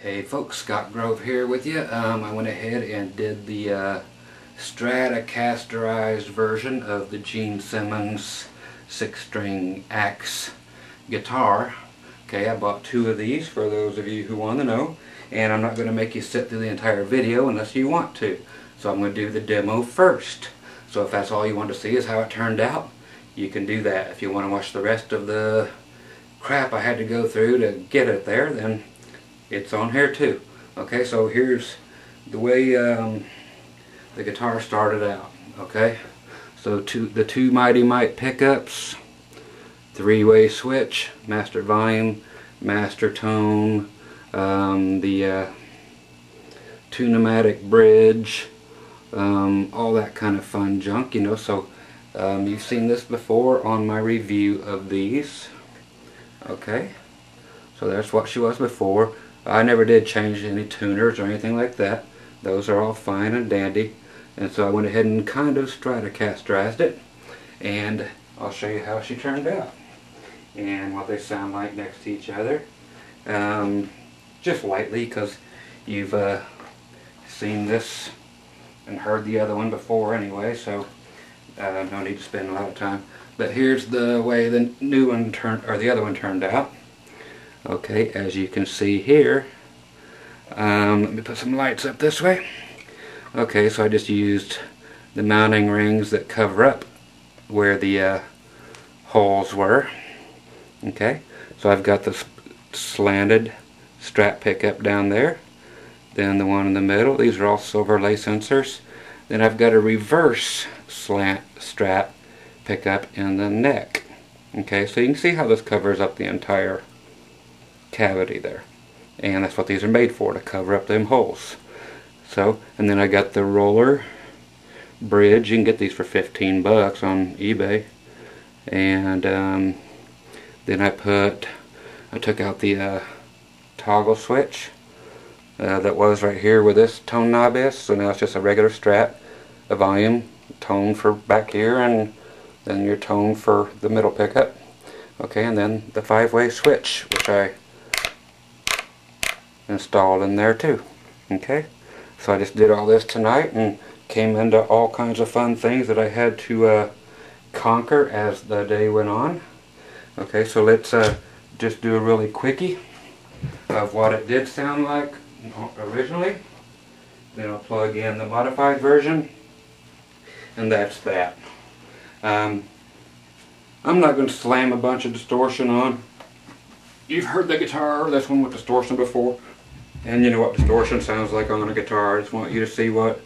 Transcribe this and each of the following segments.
Hey folks, Scott Grove here with you. I went ahead and did the Stratocasterized version of the Gene Simmons 6-string axe guitar. Okay, I bought 2 of these for those of you who want to know, and I'm not going to make you sit through the entire video unless you want to. So I'm going to do the demo first. So if that's all you want to see is how it turned out, you can do that. If you want to watch the rest of the crap I had to go through to get it there, then it's on here too. Okay, so here's the way the guitar started out. Okay, so the two Mighty Mite pickups, 3-way switch, master volume, master tone, the tunematic bridge, all that kind of fun junk, you know. So you've seen this before on my review of these. Okay, so that's what she was before. I never did change any tuners or anything like that. Those are all fine and dandy. And so I went ahead and kind of Stratocasterized it. And I'll show you how she turned out. And what they sound like next to each other. Just lightly, because you've seen this and heard the other one before anyway. So no need to spend a lot of time. But here's the way the new one turned, or the other one turned out. Okay, as you can see here, let me put some lights up this way. Okay, so I just used the mounting rings that cover up where the holes were. Okay, so I've got the slanted Strat pickup down there, then the one in the middle. These are all silver lace sensors. Then I've got a reverse slant Strat pickup in the neck. Okay, so you can see how this covers up the entire cavity there, and that's what these are made for, to cover up them holes. So, and then I got the roller bridge. You can get these for 15 bucks on eBay. And then I took out the toggle switch that was right here where this tone knob is. So now it's just a regular Strat, a volume, tone for back here, and then your tone for the middle pickup. Okay, and then the 5-way switch, which I installed in there too. Okay, so I just did all this tonight and came into all kinds of fun things that I had to conquer as the day went on. Okay, so let's just do a really quickie of what it did sound like originally. Then I'll plug in the modified version, and that's that. I'm not going to slam a bunch of distortion on. You've heard the guitar, this one with distortion before, and you know what distortion sounds like on a guitar. I just want you to see what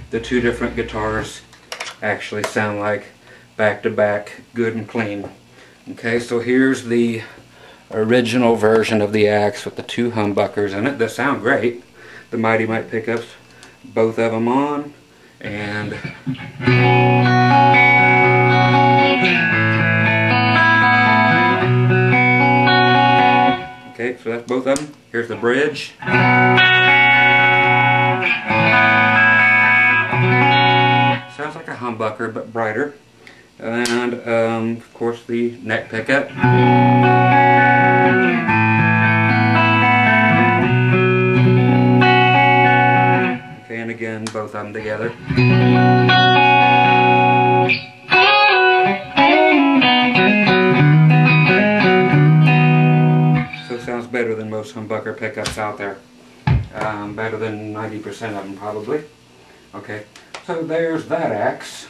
the 2 different guitars actually sound like back to back, good and clean. Okay, so here's the original version of the axe with the 2 humbuckers in it. They sound great. The Mighty Mite pickups, both of them on, and okay, so that's both of them. Here's the bridge. Sounds like a humbucker, but brighter. And of course the neck pickup. Okay, and again both of them together. Sounds better than most humbucker pickups out there. Better than 90% of them probably. Okay, so there's that axe,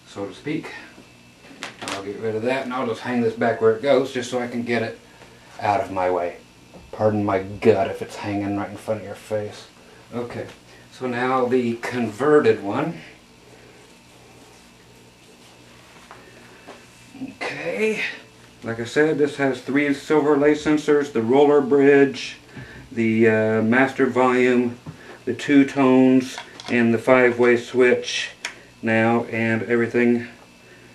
so to speak. I'll get rid of that and I'll just hang this back where it goes just so I can get it out of my way. Pardon my gut if it's hanging right in front of your face. Okay, so now the converted one. Okay. Like I said, this has 3 silver lace sensors, the roller bridge, the master volume, the 2 tones, and the 5-way switch now, and everything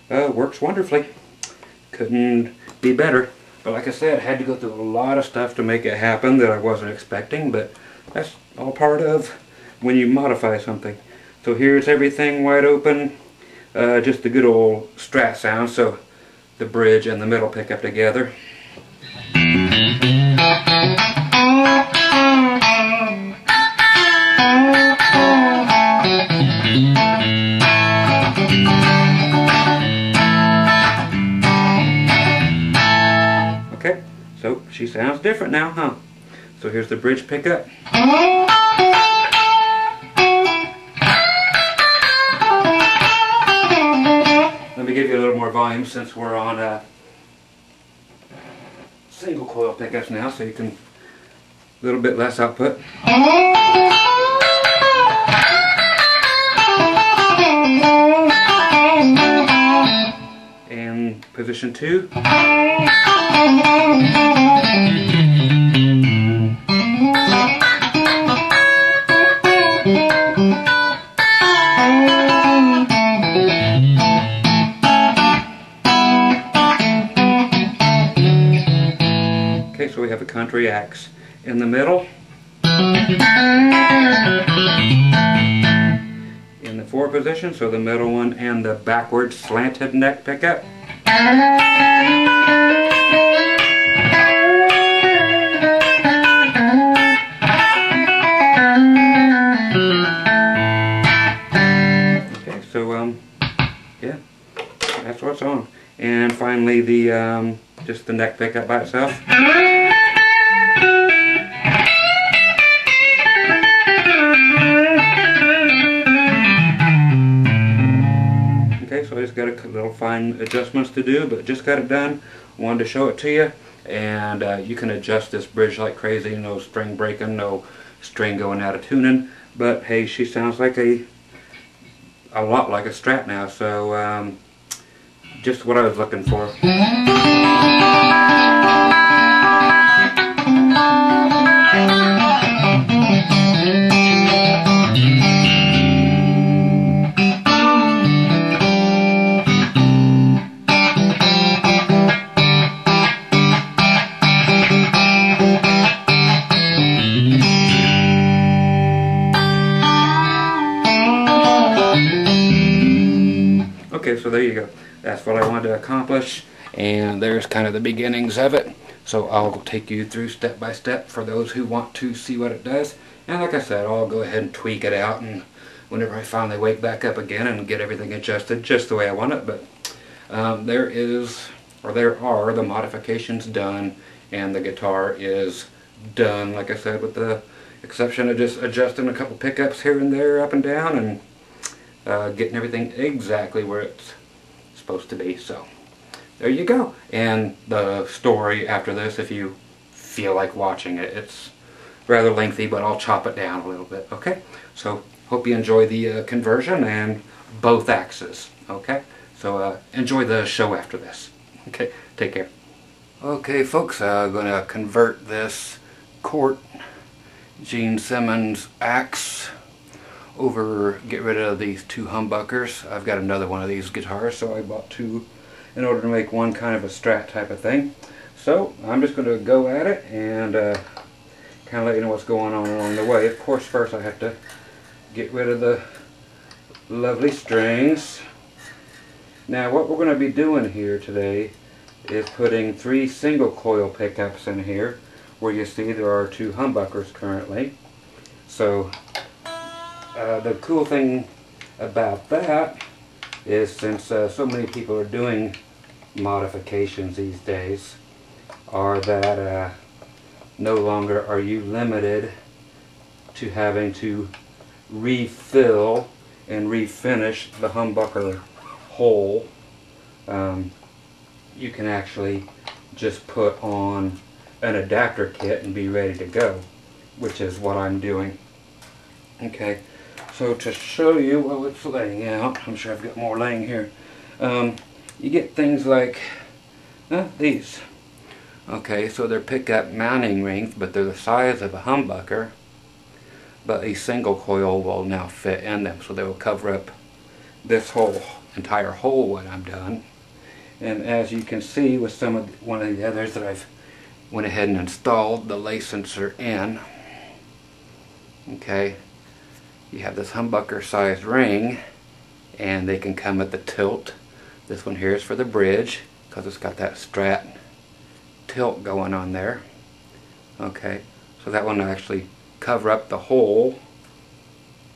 works wonderfully. Couldn't be better. But like I said, I had to go through a lot of stuff to make it happen that I wasn't expecting, but that's all part of when you modify something. So here's everything wide open, just the good old Strat sound. So the bridge and the middle pickup together. sounds different now, huh? So here's the bridge pickup. Let me give you a little more volume since we're on single coil pickups now, so you can a little bit less output. And position 2. Okay, so we have a country axe in the middle. In the 4 position, so the middle one and the backwards slanted neck pickup. Okay, so yeah, that's what's on. And finally the just the neck pickup by itself. Okay, so I just got a little fine adjustments to do, but just got it done. Wanted to show it to you, and you can adjust this bridge like crazy. No string breaking, no string going out of tuning. But hey, she sounds like a lot like a Strat now. So just what I was looking for. Okay, so there you go. That's what I wanted to accomplish, and there's kind of the beginnings of it. So I'll take you through step by step for those who want to see what it does. And like I said, I'll go ahead and tweak it out, and whenever I finally wake back up again and get everything adjusted just the way I want it. But there are the modifications done, and the guitar is done, like I said, with the exception of just adjusting a couple pickups here and there, up and down, and getting everything exactly where it's supposed to be. So there you go. And the story after this, if you feel like watching it, it's rather lengthy, but I'll chop it down a little bit. Okay, so hope you enjoy the conversion and both axes. Okay, so enjoy the show after this. Okay, take care. Okay folks, I'm going to convert this Cort Gene Simmons axe over, get rid of these 2 humbuckers. I've got another one of these guitars, so I bought 2 in order to make one kind of a Strat type of thing. So I'm just going to go at it and kind of let you know what's going on along the way. Of course, first I have to get rid of the lovely strings. Now what we're going to be doing here today is putting 3 single coil pickups in here, where you see there are 2 humbuckers currently. So the cool thing about that is, since so many people are doing modifications these days, are that no longer are you limited to having to refill and refinish the humbucker hole. You can actually just put on an adapter kit and be ready to go, which is what I'm doing. Okay, so to show you while it's laying out, I'm sure I've got more laying here. You get things like these. Okay, so they're pickup mounting rings, but they're the size of a humbucker, but a single coil will now fit in them, so they will cover up this whole entire hole when I'm done. And as you can see with one of the others that I've went ahead and installed, the lacings are in. Okay, you have this humbucker size ring, and they can come at the tilt. This one here is for the bridge, because it's got that Strat tilt going on there. Okay, so that one will actually cover up the whole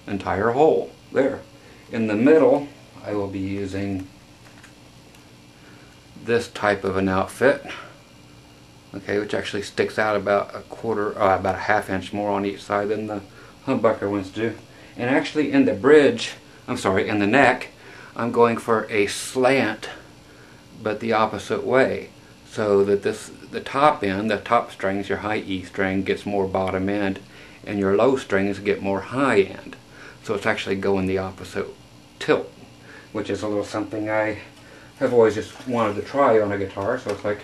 entire hole there. In the middle, I will be using this type of an outfit. okay, which actually sticks out about about a ½ inch more on each side than the humbucker ones do. And actually in the bridge, in the neck, I'm going for a slant, but the opposite way, so that the top end, the top strings, your high E string gets more bottom end, and your low strings get more high end. So it's actually going the opposite tilt, which is a little something I have always just wanted to try on a guitar. So it's like,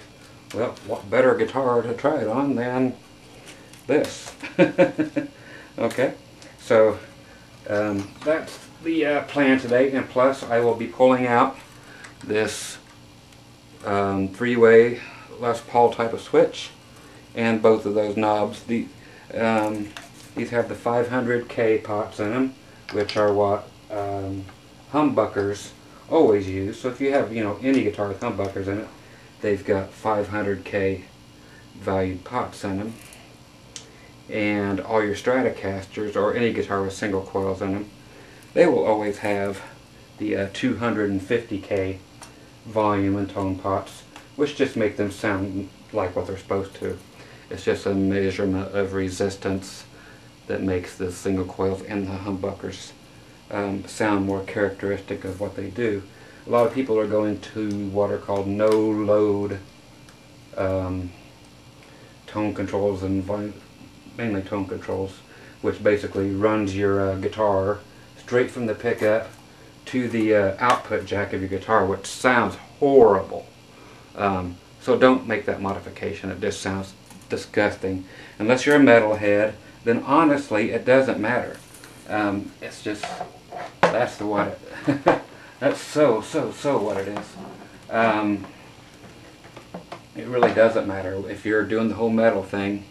well, what better guitar to try it on than this? Okay, so that's the plan today, and plus I will be pulling out this three-way Les Paul type of switch and both of those knobs. These have the 500K pots in them, which are what humbuckers always use. So if you have, any guitar with humbuckers in it, they've got 500K valued pots in them. And all your Stratocasters, or any guitar with single coils in them, they will always have the 250K volume and tone pots, which just make them sound like what they're supposed to. It's just a measurement of resistance that makes the single coils and the humbuckers sound more characteristic of what they do. A lot of people are going to what are called no-load tone controls, and mainly tone controls, which basically runs your guitar straight from the pickup to the output jack of your guitar, which sounds horrible. So don't make that modification. It just sounds disgusting. Unless you're a metalhead, then honestly it doesn't matter. It's just, that's what it that's so what it is. It really doesn't matter. If you're doing the whole metal thing,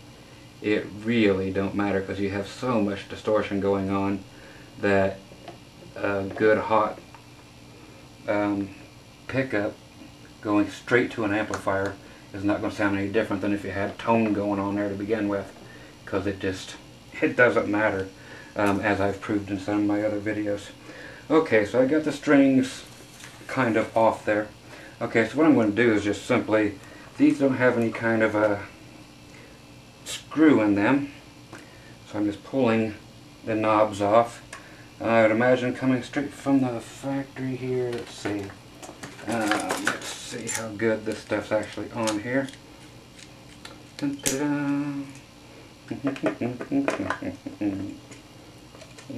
it really don't matter, because you have so much distortion going on that a good hot pickup going straight to an amplifier is not going to sound any different than if you had tone going on there to begin with, because it doesn't matter, as I've proved in some of my other videos. Okay, so I got the strings kind of off there. Okay, so what I'm going to do is just simply, these don't have any kind of a screw in them, so I'm just pulling the knobs off. I would imagine coming straight from the factory here. Let's see how good this stuff's actually on here. Dun, dun, dun.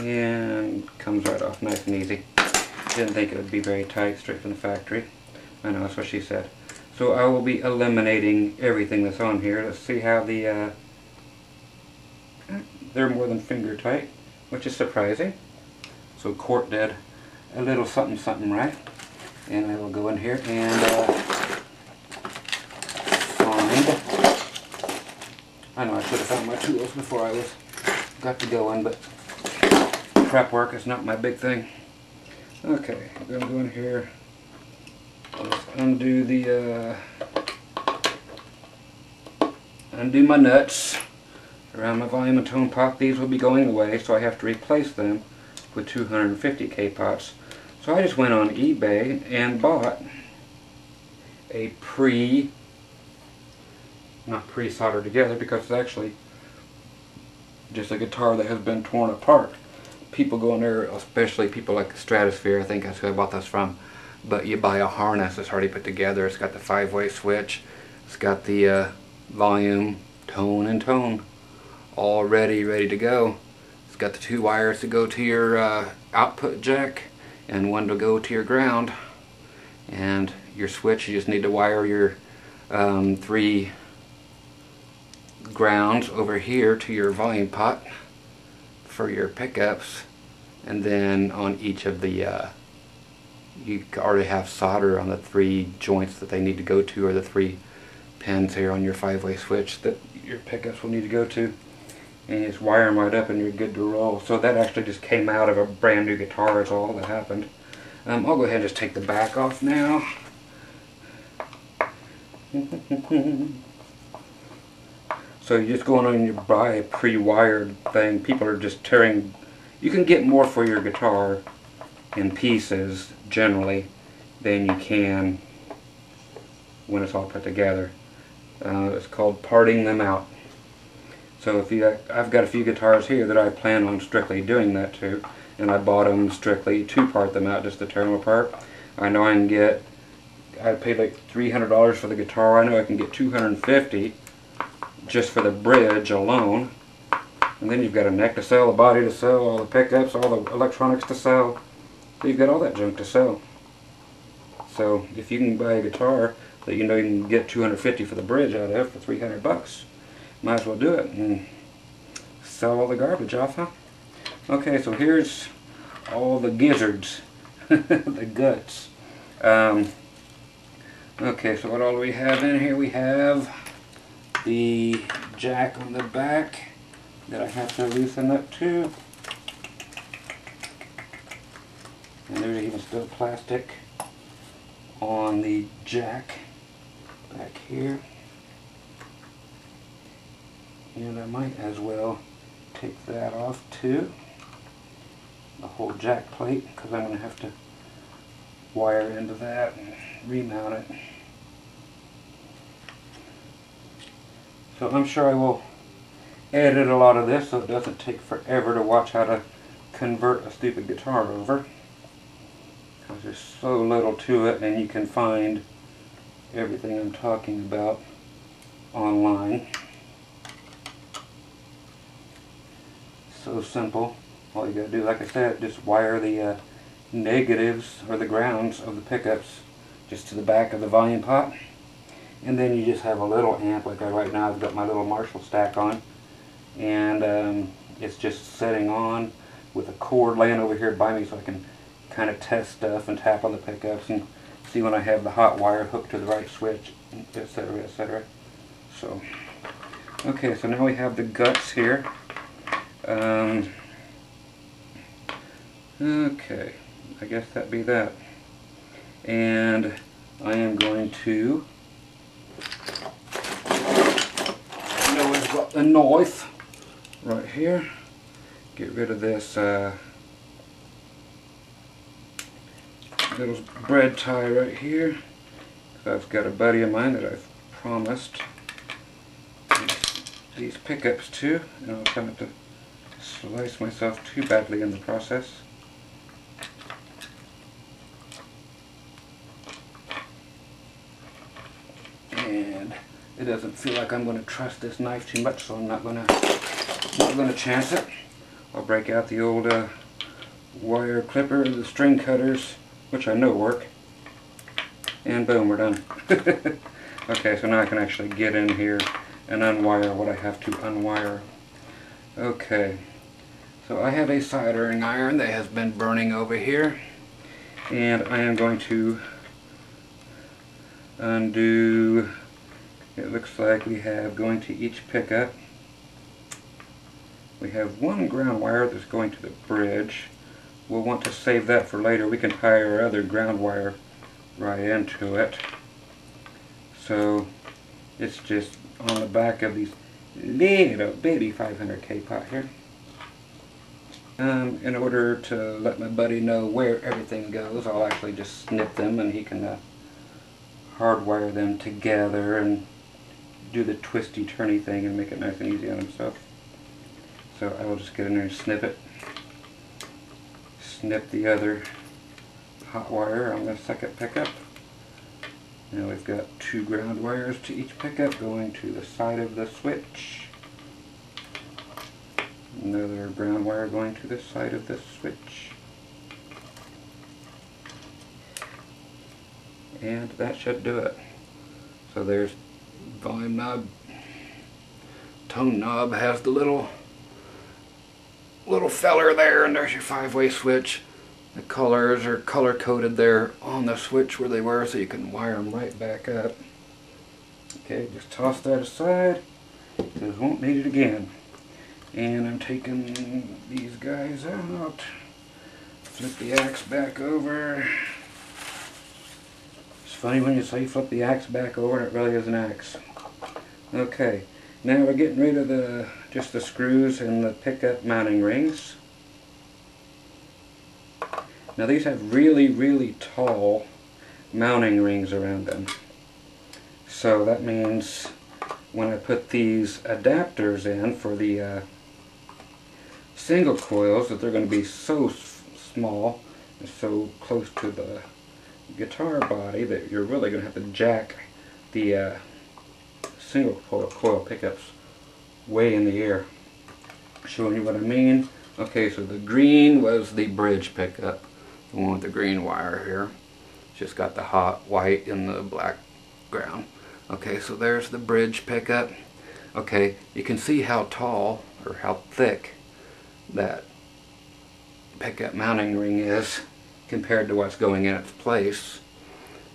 And comes right off nice and easy. Didn't think it would be very tight straight from the factory. I know, that's what she said. So I will be eliminating everything that's on here. Let's see how the they're more than finger tight, which is surprising. So Cort did a little something right. And I will go in here and find, I know I should have found my tools before I got to going, but prep work is not my big thing. Okay, I'm going to go in here, just undo my nuts around my volume and tone pot. These will be going away, so I have to replace them with 250K pots. So I just went on eBay and bought a not pre-soldered together, because it's actually just a guitar that has been torn apart. People go in there, especially people like Stratosphere, I think that's who I bought this from, but you buy a harness that's already put together. It's got the 5-way switch, it's got the volume, tone, and tone all ready to go. It's got the 2 wires to go to your output jack and 1 to go to your ground, and your switch, you just need to wire your 3 grounds over here to your volume pot for your pickups, and then on each of the you already have solder on the 3 joints that they need to go to, or the 3 pins here on your 5-way switch that your pickups will need to go to, and you just wire them right up and you're good to roll. So that actually just came out of a brand new guitar is all that happened. I'll go ahead and just take the back off now. So you just go on and you buy a pre-wired thing. People are just tearing, you can get more for your guitar in pieces generally than you can when it's all put together. It's called parting them out. So I've got a few guitars here that I plan on strictly doing that to, and I bought them strictly to part them out, just to tear them apart. I know I paid like $300 for the guitar. I know I can get $250 just for the bridge alone. And then you've got a neck to sell, a body to sell, all the pickups, all the electronics to sell. So you've got all that junk to sell. So if you can buy a guitar that you know you can get $250 for the bridge out of for $300, might as well do it and sell all the garbage off, huh? Okay, so here's all the gizzards, the guts. Okay, so what all do we have in here? We have the jack on the back that I have to loosen up too. And there's even still plastic on the jack back here. And I might as well take that off too, the whole jack plate, because I'm going to have to wire into that and remount it. So I'm sure I will edit a lot of this so it doesn't take forever to watch how to convert a stupid guitar over, because there's so little to it, and you can find everything I'm talking about online. So simple. All you gotta do, like I said, just wire the negatives or the grounds of the pickups just to the back of the volume pot, and then you just have a little amp. Like right now I've got my little Marshall stack on, and it's just setting on with a cord laying over here by me, so I can kind of test stuff and tap on the pickups and see when I have the hot wire hooked to the right switch, etc., etc. So okay, so now we have the guts here. Okay, I guess that'd be that. And I am going to, I know I've got the knife right here, get rid of this little bread tie right here. I've got a buddy of mine that I've promised these pickups to, and I'll try not to slice myself too badly in the process. And it doesn't feel like I'm going to trust this knife too much, so I'm not going to chance it. I'll break out the old wire clipper, the string cutters, which I know work, and boom, we're done. Okay, so now I can actually get in here and unwire what I have to unwire. Okay, so I have a soldering iron that has been burning over here, and I am going to undo, it looks like we have going to each pickup. We have one ground wire that's going to the bridge. We'll want to save that for later. We can tie our other ground wire right into it. So it's just on the back of these little bitty 500K pot here. In order to let my buddy know where everything goes, I'll actually just snip them, and he can hardwire them together and do the twisty turny thing and make it nice and easy on himself. So I will just get in there and snip it. Snip the other hot wire on the second pickup. Now we've got two ground wires to each pickup going to the side of the switch. Another ground wire going to the side of the switch. And that should do it. So there's volume knob. Tone knob has the little feller there, and there's your 5-way switch. The colors are color coded there on the switch where they were, so you can wire them right back up. Okay, just toss that aside because won't need it again. And I'm taking these guys out. Flip the axe back over. It's funny when you say flip the axe back over and it really is an axe. Okay, now we're getting rid of just the screws and the pickup mounting rings. Now these have really, really tall mounting rings around them. So that means when I put these adapters in for the single coils, that they're going to be so small and so close to the guitar body that you're really going to have to jack the single coil pickups way in the air. Showing you what I mean. Okay, so the green was the bridge pickup, the one with the green wire here. It's just got the hot white in the black ground. Okay, so there's the bridge pickup. Okay, you can see how tall or how thick that pickup mounting ring is compared to what's going in its place.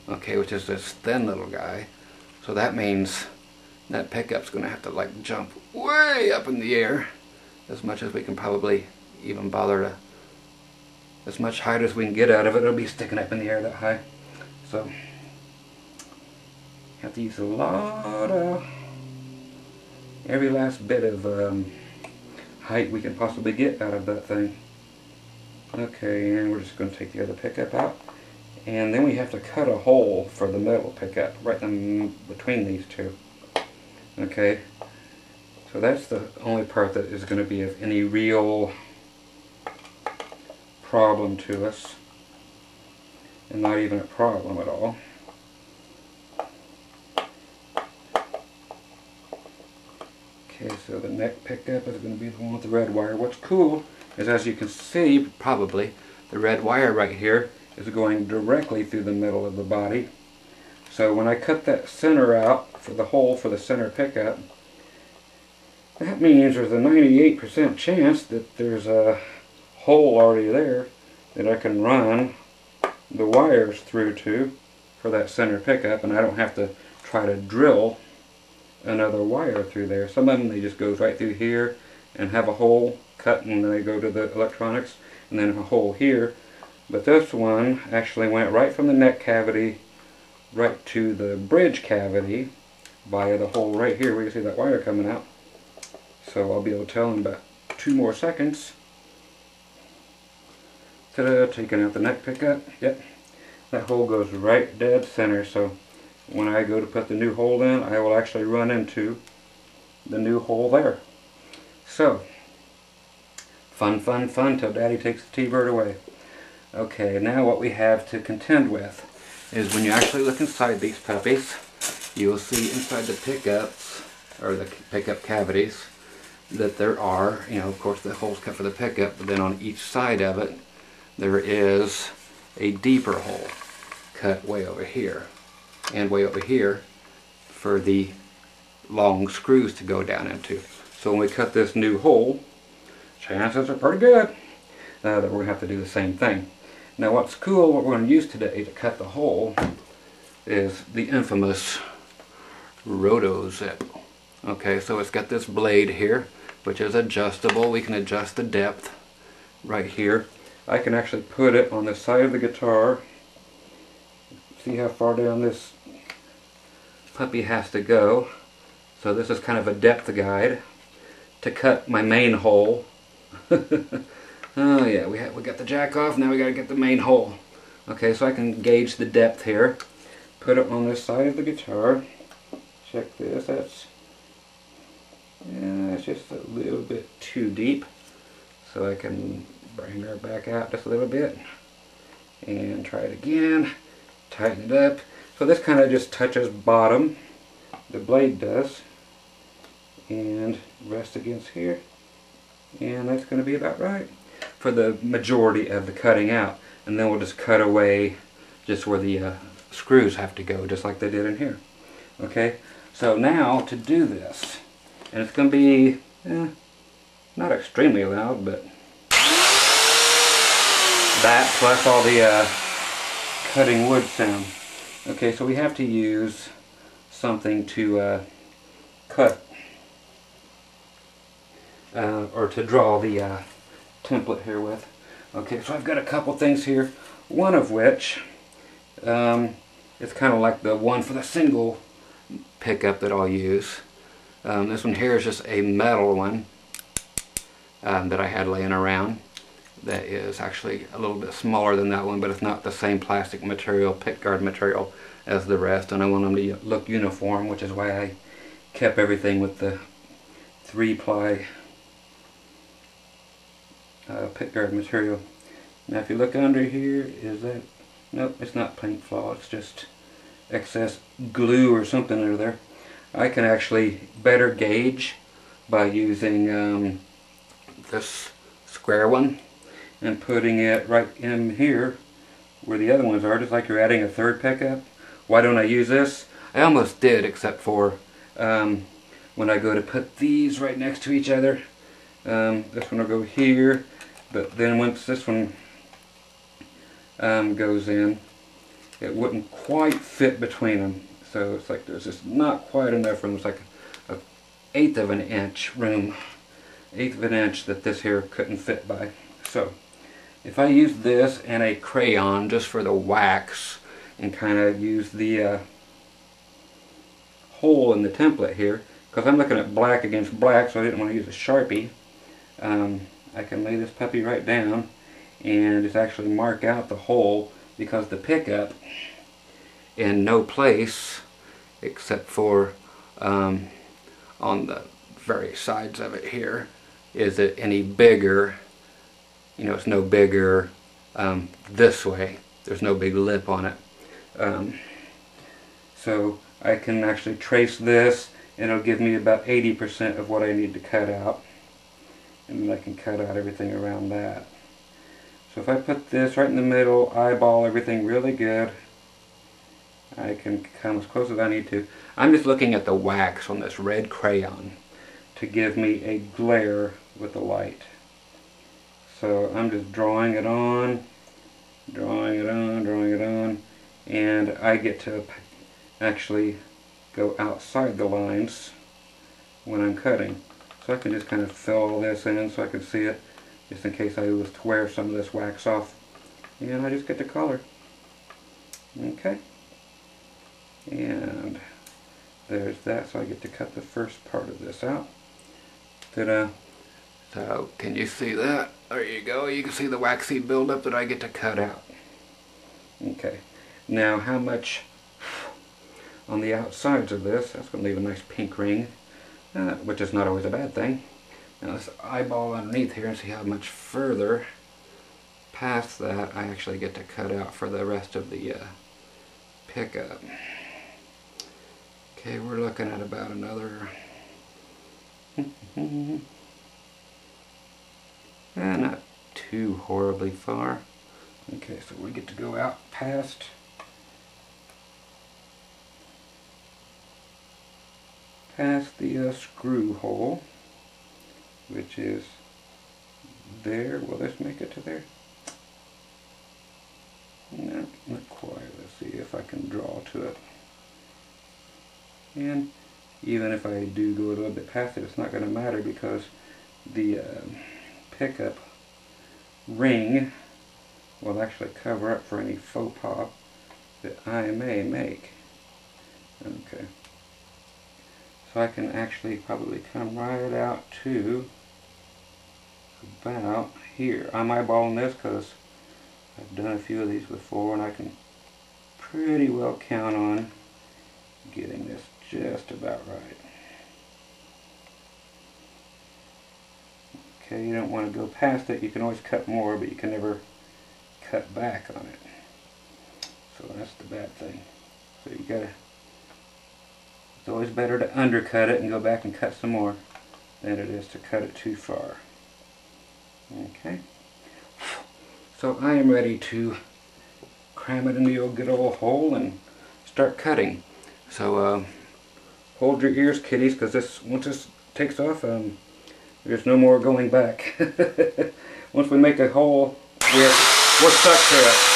Okay, which is this thin little guy. So that means that pickup's going to have to like jump way up in the air, as much as we can probably even bother to, as much height as we can get out of it. It'll be sticking up in the air that high. So have to use a lot of, every last bit of height we can possibly get out of that thing. Okay, and we're just going to take the other pickup out, and then we have to cut a hole for the middle pickup right in between these two. Okay, so that's the only part that is going to be of any real problem to us, and not even a problem at all. Okay, so the neck pickup is going to be the one with the red wire. What's cool is, as you can see, probably, the red wire right here is going directly through the middle of the body. So when I cut that center out for the hole for the center pickup, that means there's a 98% chance that there's a hole already there that I can run the wires through to for that center pickup, and I don't have to try to drill another wire through there. Some of them, they just goes right through here and have a hole cut, and then they go to the electronics, and then a hole here. But this one actually went right from the neck cavity right to the bridge cavity via the hole right here where you see that wire coming out. So I'll be able to tell in about 2 more seconds. Ta-da, taking out the neck pickup. Yep, that hole goes right dead center, so when I go to put the new hole in, I will actually run into the new hole there. So, fun, fun, fun till Daddy takes the T-Bird away. Okay, now what we have to contend with is when you actually look inside these puppies, you will see inside the pickups, or the pickup cavities, that there are, you know, of course the holes cut for the pickup, but then on each side of it, there is a deeper hole cut way over here and way over here for the long screws to go down into. So when we cut this new hole, chances are pretty good that we're going to have to do the same thing. Now what's cool, what we're going to use today to cut the hole, is the infamous roto zip. Okay, so it's got this blade here, which is adjustable. We can adjust the depth right here. I can actually put it on the side of the guitar. See how far down this puppy has to go. So this is kind of a depth guide to cut my main hole. Oh yeah, we got the jack off, now we got to get the main hole. Okay, so I can gauge the depth here. Put it on this side of the guitar. Check this, that's just a little bit too deep. So I can bring her back out just a little bit. And try it again. Tighten it up. So this kind of just touches bottom. The blade does. And rest against here. And that's going to be about right for the majority of the cutting out. And then we'll just cut away just where the screws have to go, just like they did in here. Okay, so now to do this, and it's going to be not extremely loud, but that plus all the cutting wood sound. Okay, so we have to use something to cut or to draw the template here with. Okay, so I've got a couple things here, one of which it's kind of like the one for the single pickup that I'll use. This one here is just a metal one that I had laying around that is actually a little bit smaller than that one, but it's not the same plastic material, pick guard material as the rest, and I want them to look uniform, which is why I kept everything with the 3-ply pickguard material. Now if you look under here, is that, nope, it's not paint flaw, it's just excess glue or something under there. I can actually better gauge by using this square one and putting it right in here where the other ones are, just like you're adding a third pickup. Why don't I use this? I almost did, except for when I go to put these right next to each other. This one will go here, but then once this one goes in, it wouldn't quite fit between them. So it's like there's just not quite enough room. It's like an 1/8 of an inch room, 1/8 of an inch that this here couldn't fit by. So if I use this and a crayon just for the wax and kind of use the hole in the template here, because I'm looking at black against black, so I didn't want to use a Sharpie, I can lay this puppy right down and just actually mark out the hole, because the pickup in no place except for on the very sides of it here is it any bigger. You know, it's no bigger this way. There's no big lip on it. So I can actually trace this and it'll give me about 80% of what I need to cut out, and then I can cut out everything around that. So if I put this right in the middle, eyeball everything really good, I can come as close as I need to. I'm just looking at the wax on this red crayon to give me a glare with the light. So I'm just drawing it on, drawing it on, drawing it on, and I get to actually go outside the lines when I'm cutting. So I can just kind of fill all this in so I can see it, just in case I was to wear some of this wax off. And I just get the color. Okay. And there's that, so I get to cut the first part of this out. Ta-da. So can you see that? There you go. You can see the waxy buildup that I get to cut out. Okay. Now how much on the outsides of this? That's going to leave a nice pink ring, which is not always a bad thing. Now let's eyeball underneath here and see how much further past that I actually get to cut out for the rest of the pickup. Okay, we're looking at about another not too horribly far. Okay, so we get to go out past the screw hole, which is there. Will this make it to there? No, not quite. Let's see if I can draw to it. And even if I do go a little bit past it, it's not going to matter, because the pickup ring will actually cover up for any faux pas that I may make. Okay. So I can actually probably come right out to about here. I'm eyeballing this because I've done a few of these before, and I can pretty well count on getting this just about right. Okay, you don't want to go past it. You can always cut more, but you can never cut back on it. So that's the bad thing. So you gotta, it's always better to undercut it and go back and cut some more than it is to cut it too far. Okay. So I am ready to cram it in the old good old hole and start cutting. So hold your ears, kiddies, because this, once this takes off, there's no more going back. Once we make a hole, we're stuck to it.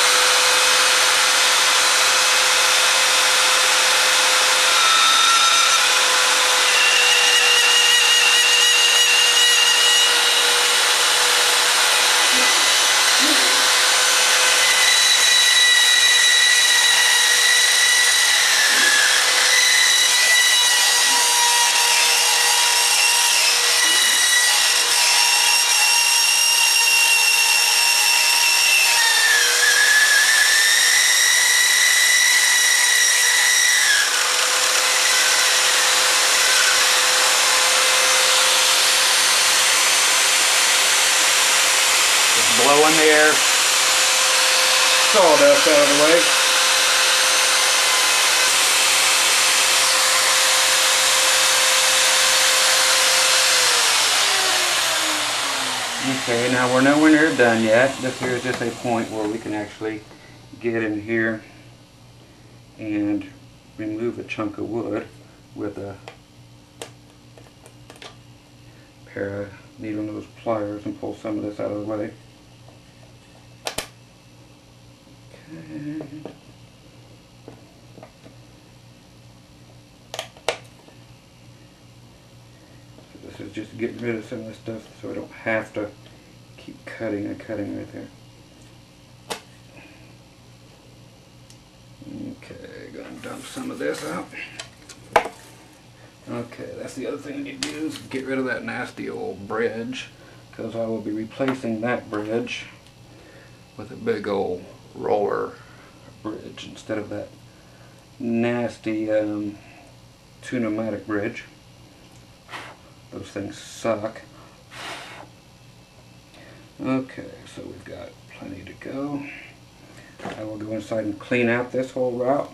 blowing the air sawdust out of the way. Okay, now we're nowhere near done yet. This here is just a point where we can actually get in here and remove a chunk of wood with a pair of needle nose pliers and pull some of this out of the way. Okay. So this is just getting rid of some of this stuff so I don't have to keep cutting and cutting right there. Okay, gonna dump some of this out. Okay, that's the other thing I need to do is get rid of that nasty old bridge, because I will be replacing that bridge with a big old roller bridge instead of that nasty pneumatic bridge. Those things suck. Okay, so we've got plenty to go. I will go inside and clean out this whole route.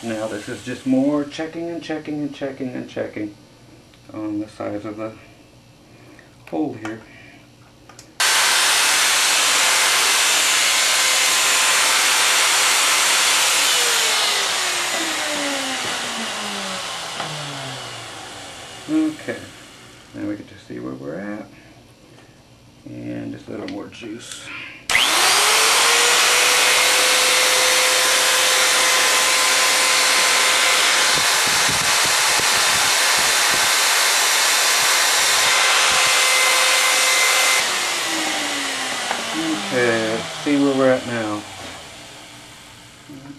Now this is just more checking and checking and checking and checking on the size of the hole here. Okay, now we get to see where we're at, and just a little more juice. Okay, let's see where we're at now.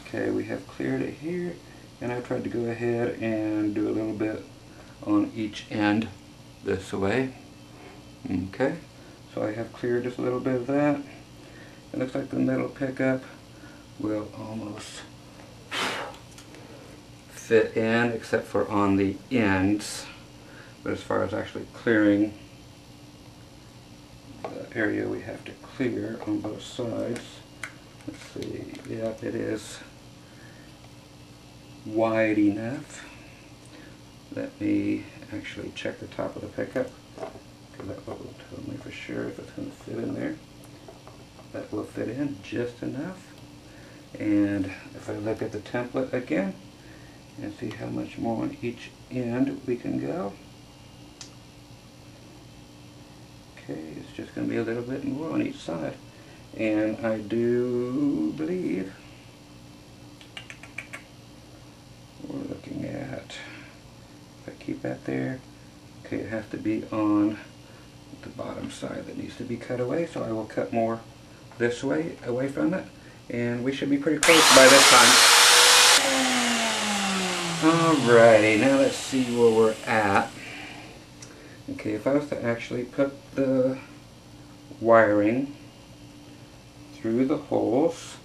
Okay, we have cleared it here, and I tried to go ahead and do a little bit on each end this way. Okay, so I have cleared just a little bit of that. It looks like the metal pickup will almost fit in, except for on the ends. But as far as actually clearing the area we have to clear on both sides, let's see, yeah, it is wide enough. Let me actually check the top of the pickup, because that will tell me for sure if it's going to fit in there. That will fit in just enough. And if I look at the template again and see how much more on each end we can go. Okay, it's just going to be a little bit more on each side. And I do believe we're looking at, if I keep that there, okay, it has to be on the bottom side that needs to be cut away, so I will cut more this way, away from it, and we should be pretty close by this time. Alrighty, now let's see where we're at. Okay, if I was to actually put the wiring through the holes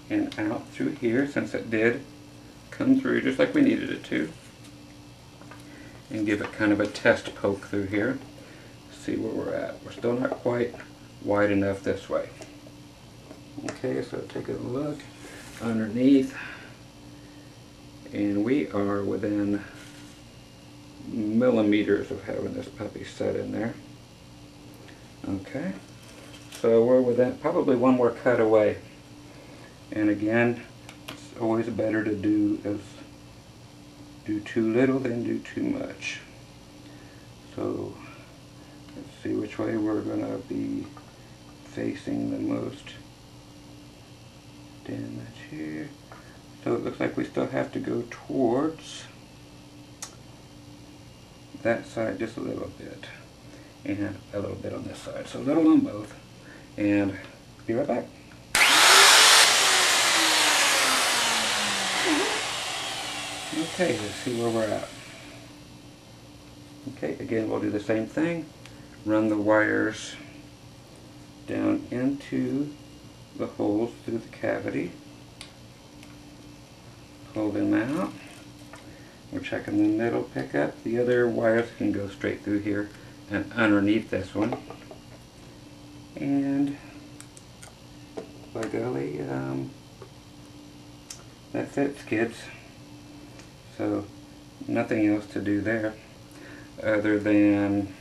and out through here, since it did come through just like we needed it to, and give it kind of a test poke through here, see where we're at. We're still not quite wide enough this way. Okay, so take a look underneath, and we are within millimeters of having this puppy set in there. Okay, so we're within probably one more cut away. And again, it's always better to do too little than do too much. So let's see which way we're going to be facing the most damage here. So it looks like we still have to go towards that side just a little bit, and a little bit on this side. So a little on both, and be right back. Okay, let's see where we're at. Okay, again we'll do the same thing. Run the wires down into the holes through the cavity. Pull them out. We're checking the middle pickup. The other wires can go straight through here and underneath this one. And by golly, that fits, kids. So nothing else to do there other than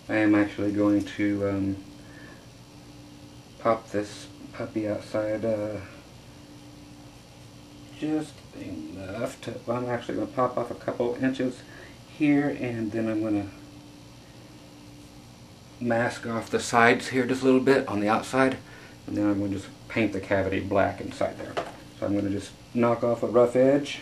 I am actually going to pop this puppy outside just enough to, well, I'm actually going to pop off a couple inches here, and then I'm going to mask off the sides here just a little bit on the outside, and then I'm going to just paint the cavity black inside there. So I'm going to just knock off a rough edge.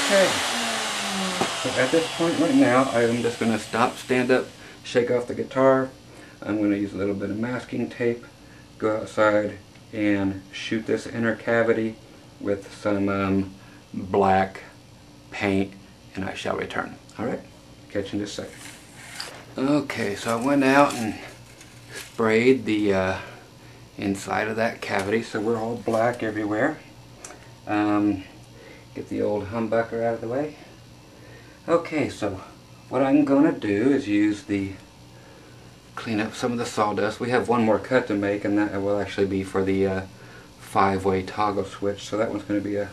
Okay, so at this point right now, I am just going to stop, stand up, shake off the guitar. I'm going to use a little bit of masking tape, go outside and shoot this inner cavity with some black paint, and I shall return. Alright, catch you in just a second. Okay, so I went out and sprayed the inside of that cavity, so we're all black everywhere. Get the old humbucker out of the way. Okay, so what I'm going to do is clean up some of the sawdust. We have one more cut to make, and that will actually be for the 5-way toggle switch. So that one's going to be a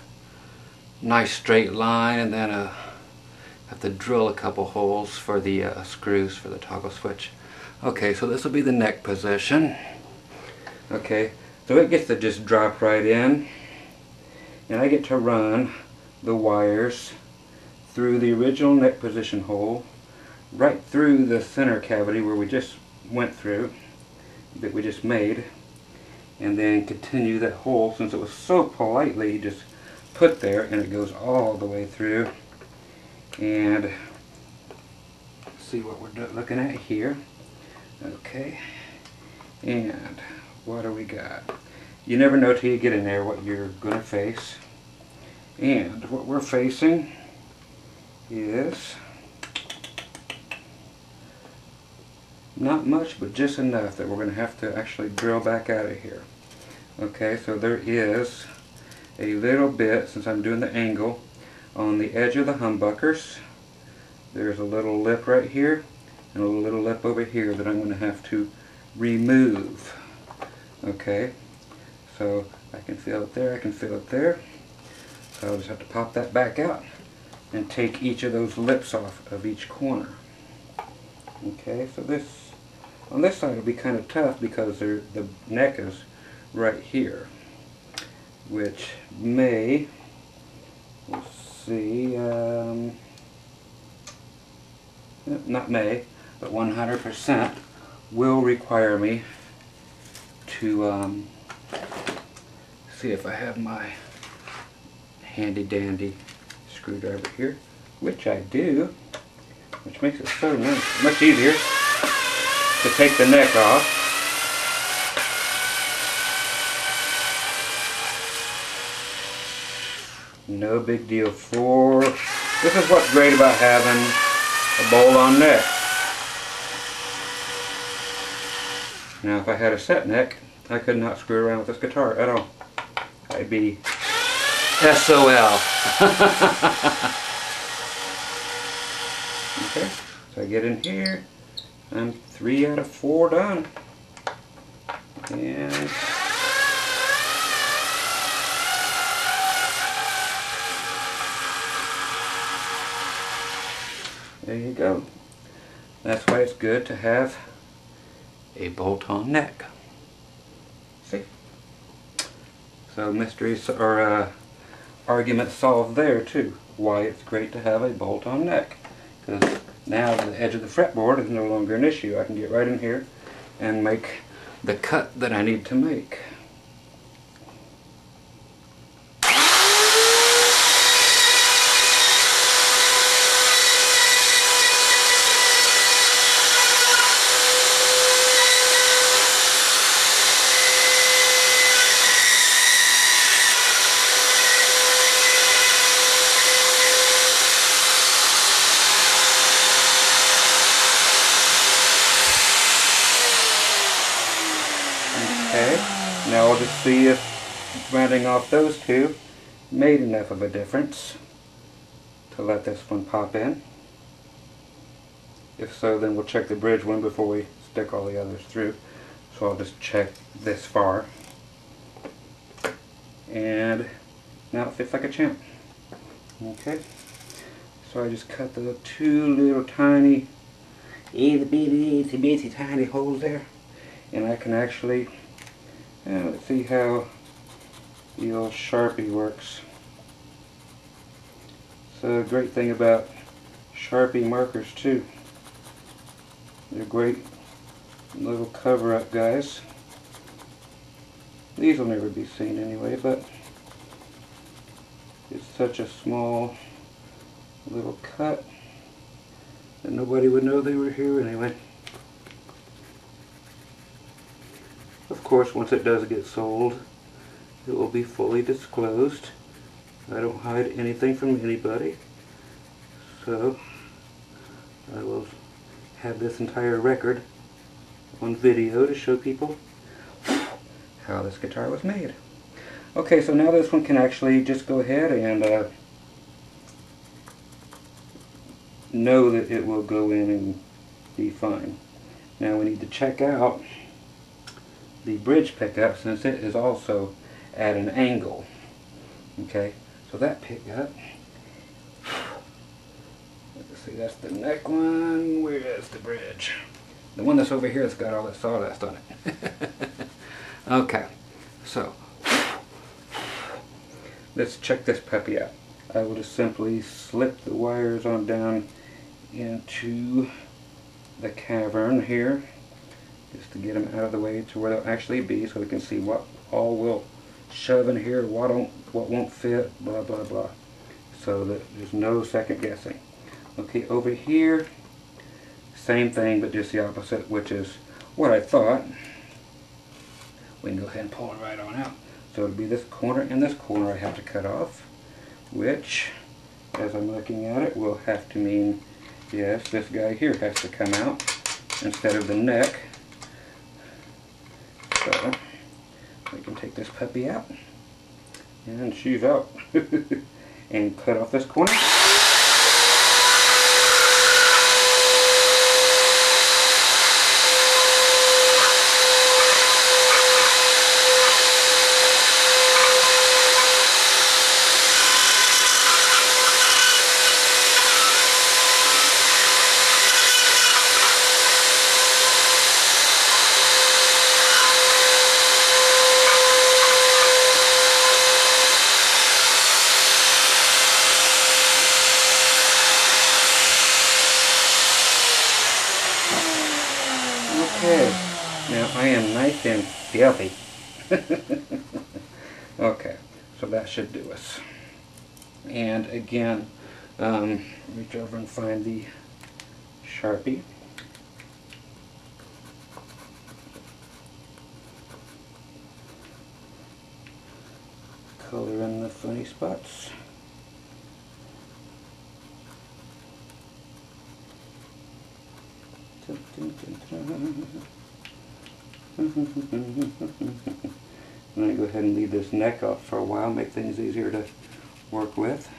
nice straight line, and then have to drill a couple holes for the screws for the toggle switch. Okay, so this will be the neck position. Okay, so it gets to just drop right in, and I get to run the wires through the original neck position hole, right through the center cavity where we just went through, that we just made, and then continue that hole since it was so politely just put there, and it goes all the way through. And see what we're looking at here. Okay, and what do we got? You never know till you get in there what you're going to face. And what we're facing is not much, but just enough that we're going to have to actually drill back out of here. Okay, so there is a little bit, since I'm doing the angle, on the edge of the humbuckers. There's a little lip right here and a little lip over here that I'm going to have to remove. Okay, so I can feel it there, I can feel it there. So I'll just have to pop that back out and take each of those lips off of each corner. Okay, so this, on this side will be kind of tough because the neck is right here, which may, we'll see, not may, but 100% will require me to see if I have my handy dandy screwdriver here, which I do, which makes it so nice, much easier to take the neck off. No big deal. This is what's great about having a bolt-on neck. Now if I had a set neck, I could not screw around with this guitar at all. I'd be SOL. Okay, so I get in here. I'm 3 out of 4 done. And there you go. That's why it's good to have a bolt-on neck. See? So mysteries or argument solved there too. Why it's great to have a bolt-on neck. Because now the edge of the fretboard is no longer an issue. I can get right in here and make the cut that I need to make. Okay, now we'll just see if rounding off those two made enough of a difference to let this one pop in. If so, then we'll check the bridge one before we stick all the others through. So I'll just check this far. And now it fits like a champ. Okay, so I just cut the 2 little tiny, itty bitty tiny holes there. And I can actually, let's see how the old Sharpie works. So the great thing about Sharpie markers too, they're great little cover-up guys. These will never be seen anyway, but it's such a small little cut that nobody would know they were here anyway. Of course, once it does get sold, it will be fully disclosed. I don't hide anything from anybody, so I will have this entire record on video to show people how this guitar was made. Okay, so now this one can actually just go ahead and know that it will go in and be fine. Now we need to check out the bridge pickup, since it is also at an angle. Okay, so that pickup, let's see, that's the neck one. Where is the bridge? The one that's over here that's got all that sawdust on it. Okay, so let's check this puppy out. I will just simply slip the wires on down into the cavern here, just to get them out of the way to where they'll actually be, so we can see what all will shove in here, what won't fit, blah blah blah, so that there's no second guessing. Okay, over here, same thing but just the opposite, which is what I thought. We can go ahead and pull it right on out. So it'll be this corner and this corner I have to cut off, which, as I'm looking at it, will have to mean, yes, this guy here has to come out instead of the neck. So we can take this puppy out, and she's out, and cut off this corner. Okay, now I am nice and filthy. Okay, so that should do us. And again, reach over and find the Sharpie. Color in the funny spots. I'm going to go ahead and leave this neck off for a while, make things easier to work with.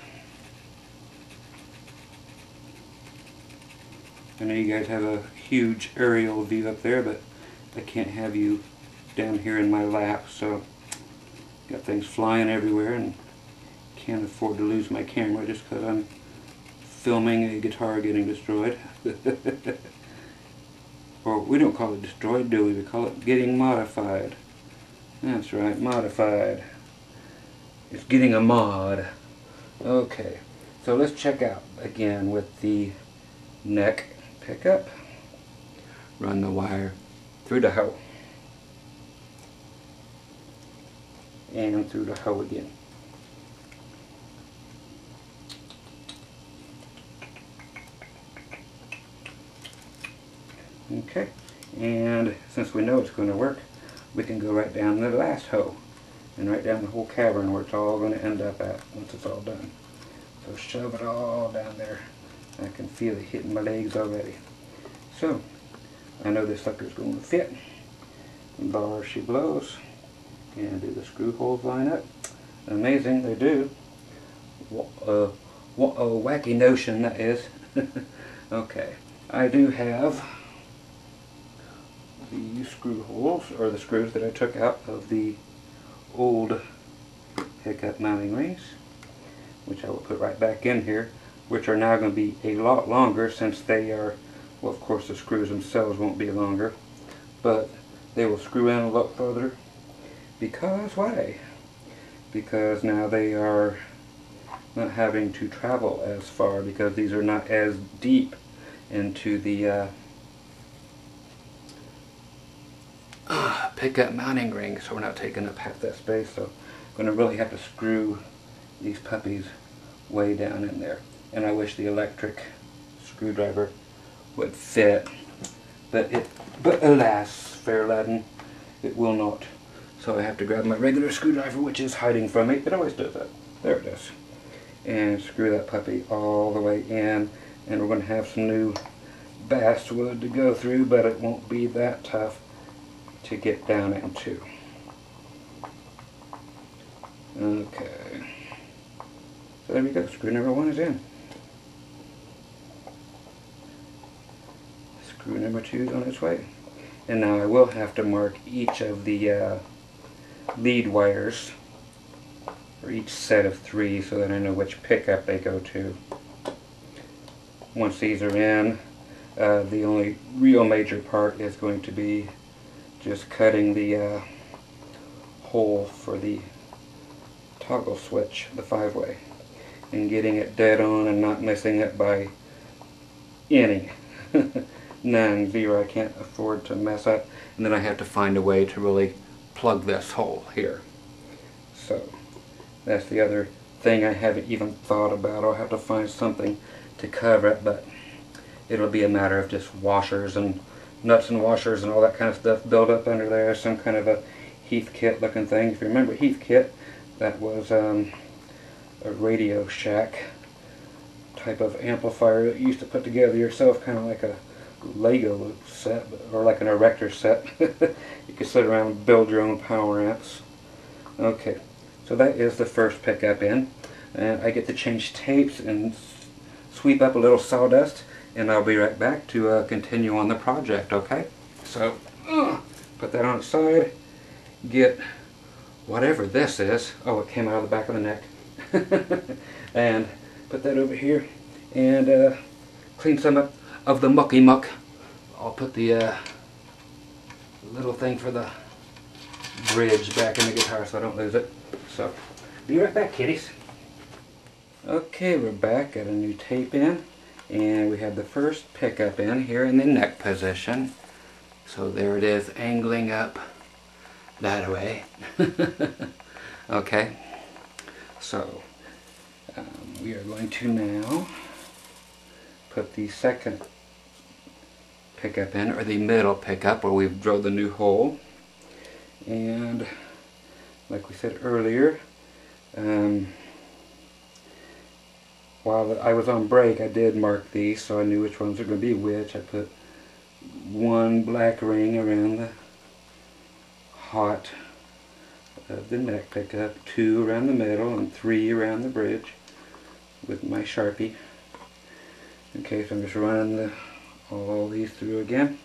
I know you guys have a huge aerial view up there, but I can't have you down here in my lap, so got things flying everywhere and can't afford to lose my camera just because I'm filming a guitar getting destroyed. Or we don't call it destroyed, do we? We call it getting modified. That's right, modified. It's getting a mod. Okay, so let's check out again with the neck pickup. Run the wire through the hoe. And through the hoe again. Okay, and since we know it's going to work, we can go right down the last hoe and right down the whole cavern where it's all going to end up at once it's all done. So shove it all down there. I can feel it hitting my legs already. So I know this sucker's going to fit. Bar she blows, and do the screw holes line up? Amazing, they do. What a wacky notion that is. Okay, I do have the screw holes, or the screws that I took out of the old pickup mounting rings, which I will put right back in here, which are now going to be a lot longer since they are, well, of course the screws themselves won't be longer, but they will screw in a lot further. Because why? Because now they are not having to travel as far, because these are not as deep into the pickup mounting ring, so we're not taking up half that space. So I'm going to really have to screw these puppies way down in there. And I wish the electric screwdriver would fit, but alas, fair laden, it will not. So I have to grab my regular screwdriver, which is hiding from me. It always does that. There it is. And screw that puppy all the way in. And we're going to have some new basswood to go through, but it won't be that tough to get down into. Okay. So there we go. Screw number 1 is in. Screw number 2 is on its way. And now I will have to mark each of the lead wires for each set of 3 so that I know which pickup they go to. Once these are in, the only real major part is going to be just cutting the hole for the toggle switch, the 5-way, and getting it dead on and not missing it by any. None, 0. I can't afford to mess up. And then I have to find a way to really plug this hole here. So that's the other thing I haven't even thought about. I'll have to find something to cover it, but it'll be a matter of just washers and nuts and washers and all that kind of stuff built up under there. Some kind of a Heathkit looking thing. If you remember Heathkit, that was a Radio Shack type of amplifier that you used to put together yourself, kind of like a Lego set, or like an erector set. You could sit around and build your own power amps. Okay, so that is the first pickup in, and I get to change tapes and sweep up a little sawdust, and I'll be right back to continue on the project. Okay, so put that on its side, get whatever this is. Oh, it came out of the back of the neck. And put that over here and clean some up of the mucky muck. I'll put the little thing for the bridge back in the guitar so I don't lose it. So, be right back, kitties. Okay, we're back. Got a new tape in, and we have the first pickup in here in the neck position. So there it is, angling up that way. Okay, so we are going to now put the second pickup in, or the middle pickup where we've drilled the new hole. And like we said earlier, while I was on break, I did mark these so I knew which ones are going to be which. I put one black ring around the hot of the neck pickup, 2 around the middle, and 3 around the bridge with my Sharpie. Okay, so I'm just running all these through again.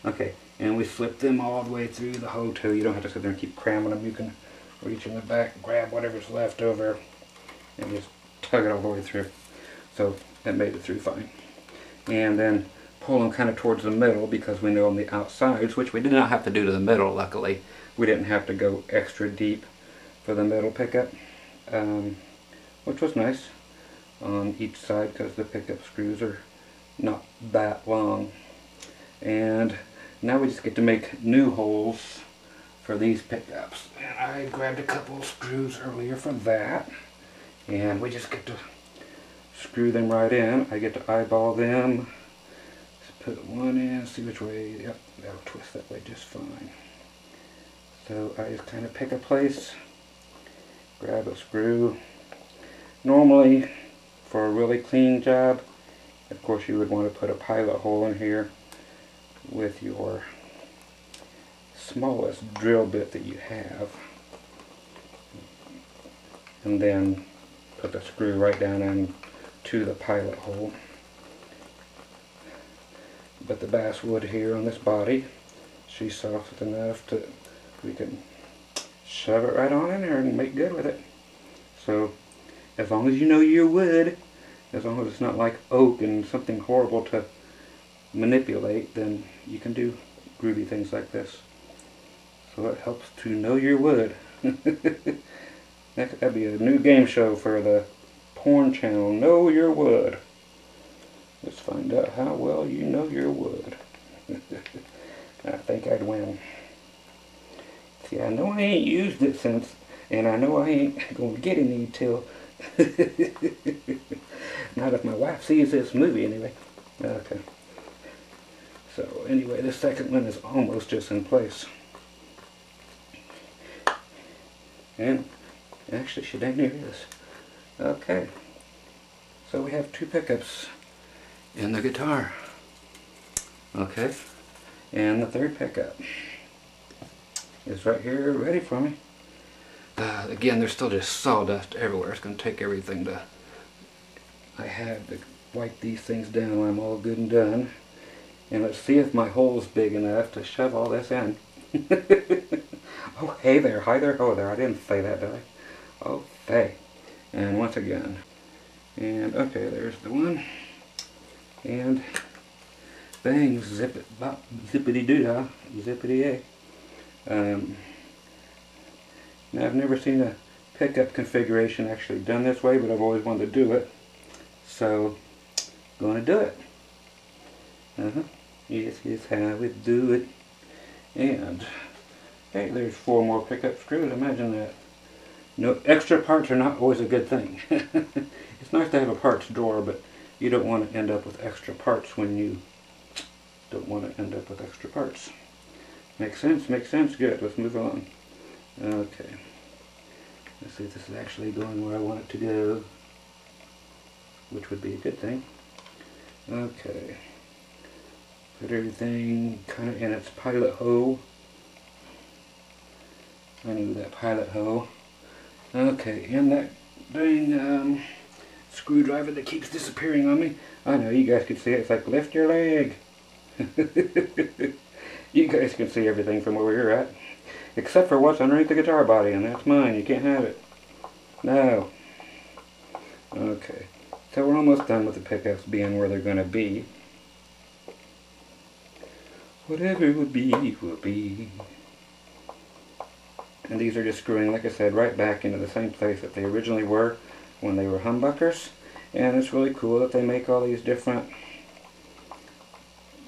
Okay, and we slip them all the way through the hole too. You don't have to sit there and keep cramming them. You can reach in the back, grab whatever's left over, and just tug it all the way through. So that made it through fine. And then pull them kind of towards the middle, because we know on the outsides, which we did not have to do to the middle, luckily. We didn't have to go extra deep for the middle pickup, which was nice on each side because the pickup screws are not that long. And now we just get to make new holes for these pickups. And I grabbed a couple of screws earlier for that, and we just get to screw them right in. I get to eyeball them. Just put one in, see which way. Yep, that'll twist that way just fine. So I just kind of pick a place, grab a screw. Normally, for a really clean job, of course you would want to put a pilot hole in here with your smallest drill bit that you have, and then put the screw right down into the pilot hole. But the basswood here on this body, she's soft enough to we can shove it right on in there and make good with it. So as long as you know your wood, as long as it's not like oak and something horrible to manipulate, then you can do groovy things like this. So it helps to know your wood. That'd be a new game show for the porn channel. Know your wood. Let's find out how well you know your wood. I think I'd win. See, I know I ain't used it since, and I know I ain't gonna get any till not if my wife sees this movie anyway. Okay. So anyway, the second one is almost just in place. And actually she dang near is. Okay. So we have 2 pickups in the guitar. Okay. And the 3rd pickup is right here ready for me. Again, there's still just sawdust everywhere. It's going to take everything to... I had to wipe these things down when I'm all good and done. And let's see if my hole's big enough to shove all this in. Oh, hey there. Hi there. Oh, there. I didn't say that, did I? Oh, hey. And once again. And, okay, there's the one. And, bang, zip it, bop, zippity-doo-dah, zippity-yay. Now, I've never seen a pickup configuration actually done this way, but I've always wanted to do it. So, going to do it. Yes, yes, how we do it. And, hey, there's 4 more pickup screws. Imagine that. No, extra parts are not always a good thing. It's nice to have a parts drawer, but you don't want to end up with extra parts when you don't want to end up with extra parts. Makes sense? Makes sense? Good. Let's move on. Okay. Let's see if this is actually going where I want it to go, which would be a good thing. Okay. Put everything kind of in its pilot hole. I knew that pilot hole. Okay, and that dang screwdriver that keeps disappearing on me. I know, you guys can see it. It's like, lift your leg. You guys can see everything from where you're at. Except for what's underneath the guitar body, and that's mine. You can't have it. No. Okay, so we're almost done with the pickups being where they're going to be. Whatever will be, will be. And these are just screwing, like I said, right back into the same place that they originally were when they were humbuckers. And it's really cool that they make all these different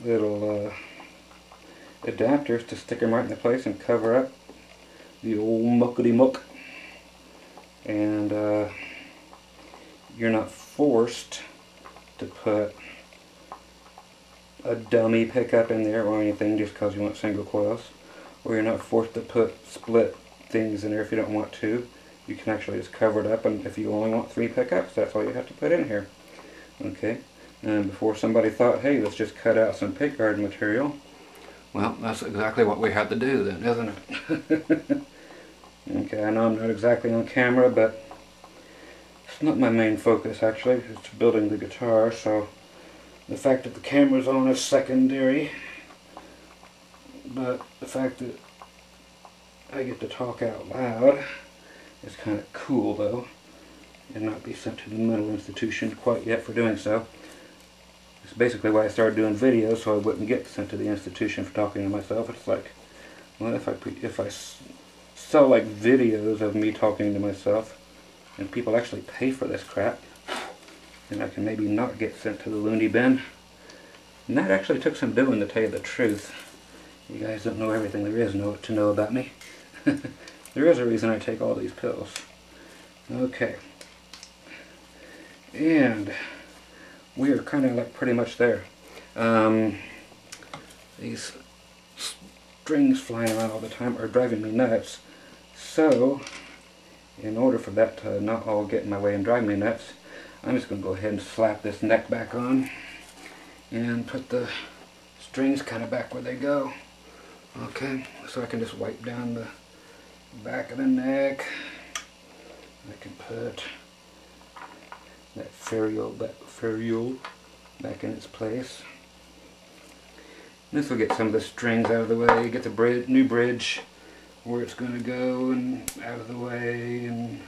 little adapters to stick them right into place and cover up the old muckety-muck. And you're not forced to put a dummy pickup in there or anything just because you want single coils. Or you're not forced to put split things in there if you don't want to. You can actually just cover it up, and if you only want 3 pickups, that's all you have to put in here. Okay, And before somebody thought, hey, let's just cut out some pickguard material. Well, that's exactly what we had to do then, isn't it? Okay, I know I'm not exactly on camera, but it's not my main focus actually. It's building the guitar, so the fact that the camera's on is secondary. But the fact that I get to talk out loud is kind of cool, though, and not be sent to the mental institution quite yet for doing so. It's basically why I started doing videos, so I wouldn't get sent to the institution for talking to myself. It's like, well, if I sell like videos of me talking to myself, and people actually pay for this crap, then I can maybe not get sent to the loony bin. And that actually took some doing, to tell you the truth. You guys don't know everything there is to know about me. There is a reason I take all these pills. Okay. And we are kind of like pretty much there. These strings flying around all the time are driving me nuts. So, in order for that to not all get in my way and drive me nuts, I'm just going to go ahead and slap this neck back on and put the strings kind of back where they go. Okay, so I can just wipe down the back of the neck. I can put that ferrule back in its place. This will get some of the strings out of the way, get the new bridge where it's going to go and out of the way, and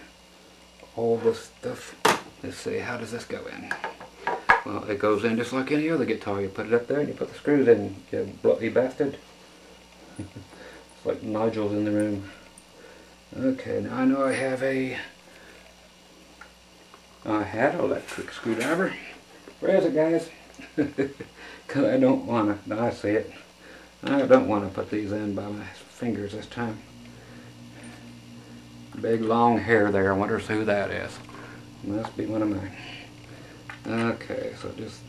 all this stuff. Let's see, how does this go in? Well, it goes in just like any other guitar. You put it up there and you put the screws in, you bloody bastard. It's like Nigel's in the room. Okay, now I know I have I had an electric screwdriver. Where is it, guys? Because I don't want to, I see it. I don't want to put these in by my fingers this time. Big long hair there, I wonder who that is. Must be one of mine. Okay, so just,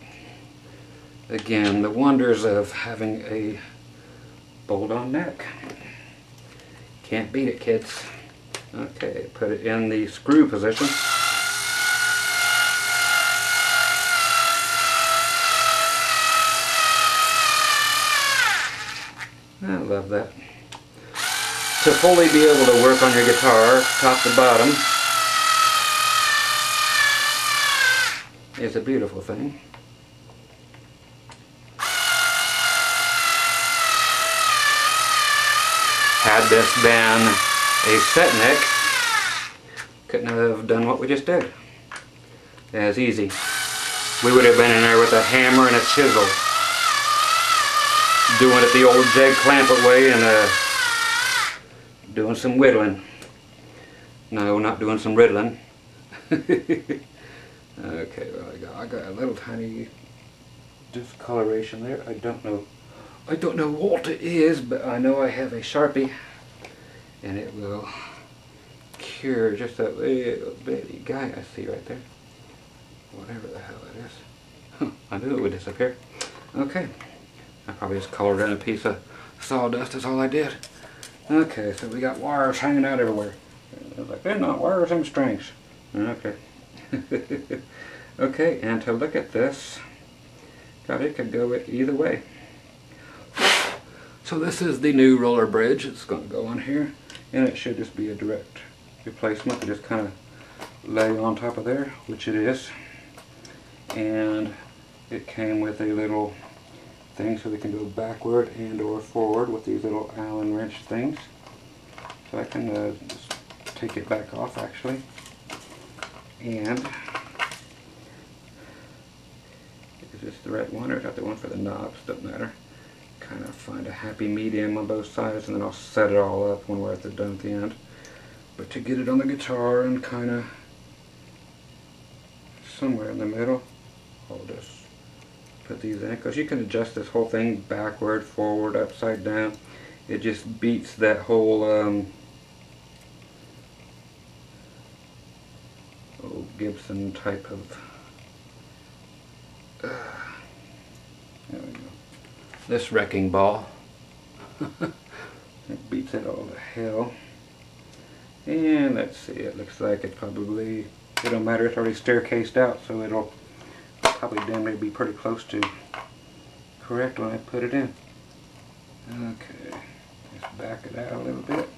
again, the wonders of having a bolt-on neck. Can't beat it, kids. Okay, put it in the screw position. I love that. To fully be able to work on your guitar, top to bottom, is a beautiful thing. Had this been a set neck, couldn't have done what we just did. As easy. We would have been in there with a hammer and a chisel, doing it the old Jag Clampett way and doing some whittling. No, not doing some riddling. Okay, well, I got a little tiny discoloration there. I don't know what it is, but I know I have a Sharpie, and it will cure just that little bitty guy I see right there. Whatever the hell it is. I knew it would disappear. Okay, I probably just colored in a piece of sawdust. That's all I did. Okay, so we got wires hanging out everywhere. I was like, they're not wires, them strings. Okay. Okay, and to look at this, God, it could go either way. So this is the new roller bridge. It's going to go on here, and it should just be a direct replacement to just kind of lay on top of there, which it is. And it came with a little thing so we can go backward and or forward with these little Allen wrench things. So I can just take it back off actually. And is this the right one, or is that the one for the knobs? Doesn't matter. Kind of find a happy medium on both sides, and then I'll set it all up when we're done at the end. But to get it on the guitar and kind of somewhere in the middle, I'll just put these in, because you can adjust this whole thing backward, forward, upside down. It just beats that whole old Gibson type of there we go. This wrecking ball. It beats it all to hell. And let's see, it looks like it don't matter, it's already staircased out, so it'll probably damn near be pretty close to correct when I put it in. Okay, just back it out a little bit.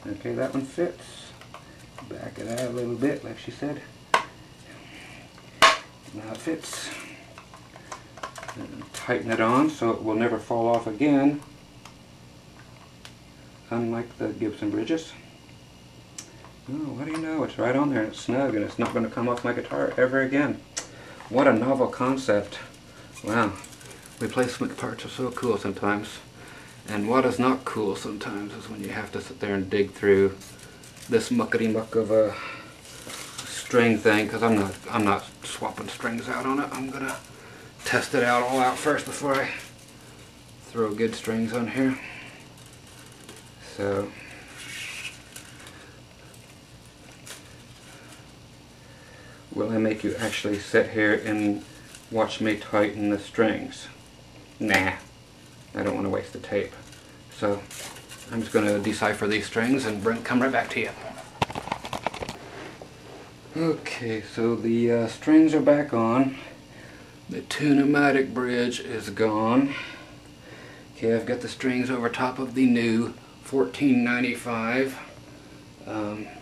Okay, that one fits. Back it out a little bit, like she said. Now it fits. And tighten it on so it will never fall off again, unlike the Gibson bridges. Oh, what do you know? It's right on there. It's snug, and it's not going to come off my guitar ever again. What a novel concept. Wow. Replacement parts are so cool sometimes. And what is not cool sometimes is when you have to sit there and dig through this muckety-muck of a string thing, because I'm not swapping strings out on it. I'm going to test it out all out first before I throw good strings on here. So will I make you actually sit here and watch me tighten the strings? Nah, I don't want to waste the tape. So I'm just going to decipher these strings and come right back to you. Okay, so the strings are back on. The Tune-O-Matic bridge is gone. Okay, I've got the strings over top of the new 1495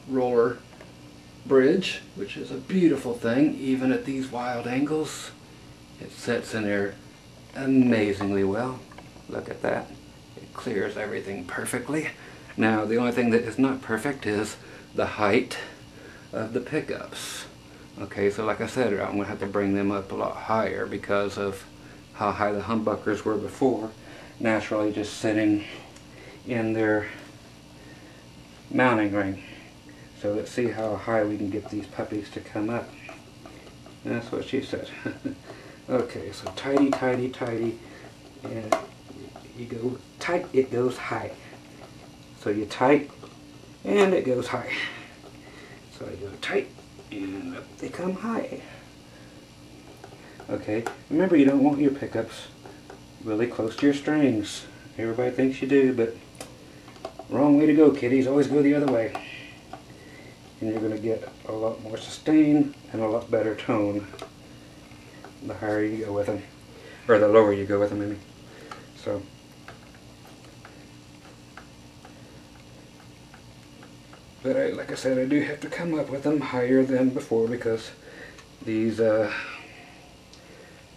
roller bridge, which is a beautiful thing. Even at these wild angles, it sits in there amazingly well. Look at that. It clears everything perfectly. Now, the only thing that is not perfect is the height of the pickups. Okay, so like I said, I'm going to have to bring them up a lot higher because of how high the humbuckers were before, naturally just sitting in their mounting ring. So let's see how high we can get these puppies to come up. That's what she said. Okay, so tighty, tighty, tighty, and you go tight, it goes high. So you tight, and it goes high. So you go tight, and up they come high. Okay, remember you don't want your pickups really close to your strings. Everybody thinks you do, but wrong way to go, kiddies. Always go the other way. And you're going to get a lot more sustain and a lot better tone the higher you go with them, or the lower you go with them, I mean. So, but like I said, I do have to come up with them higher than before because these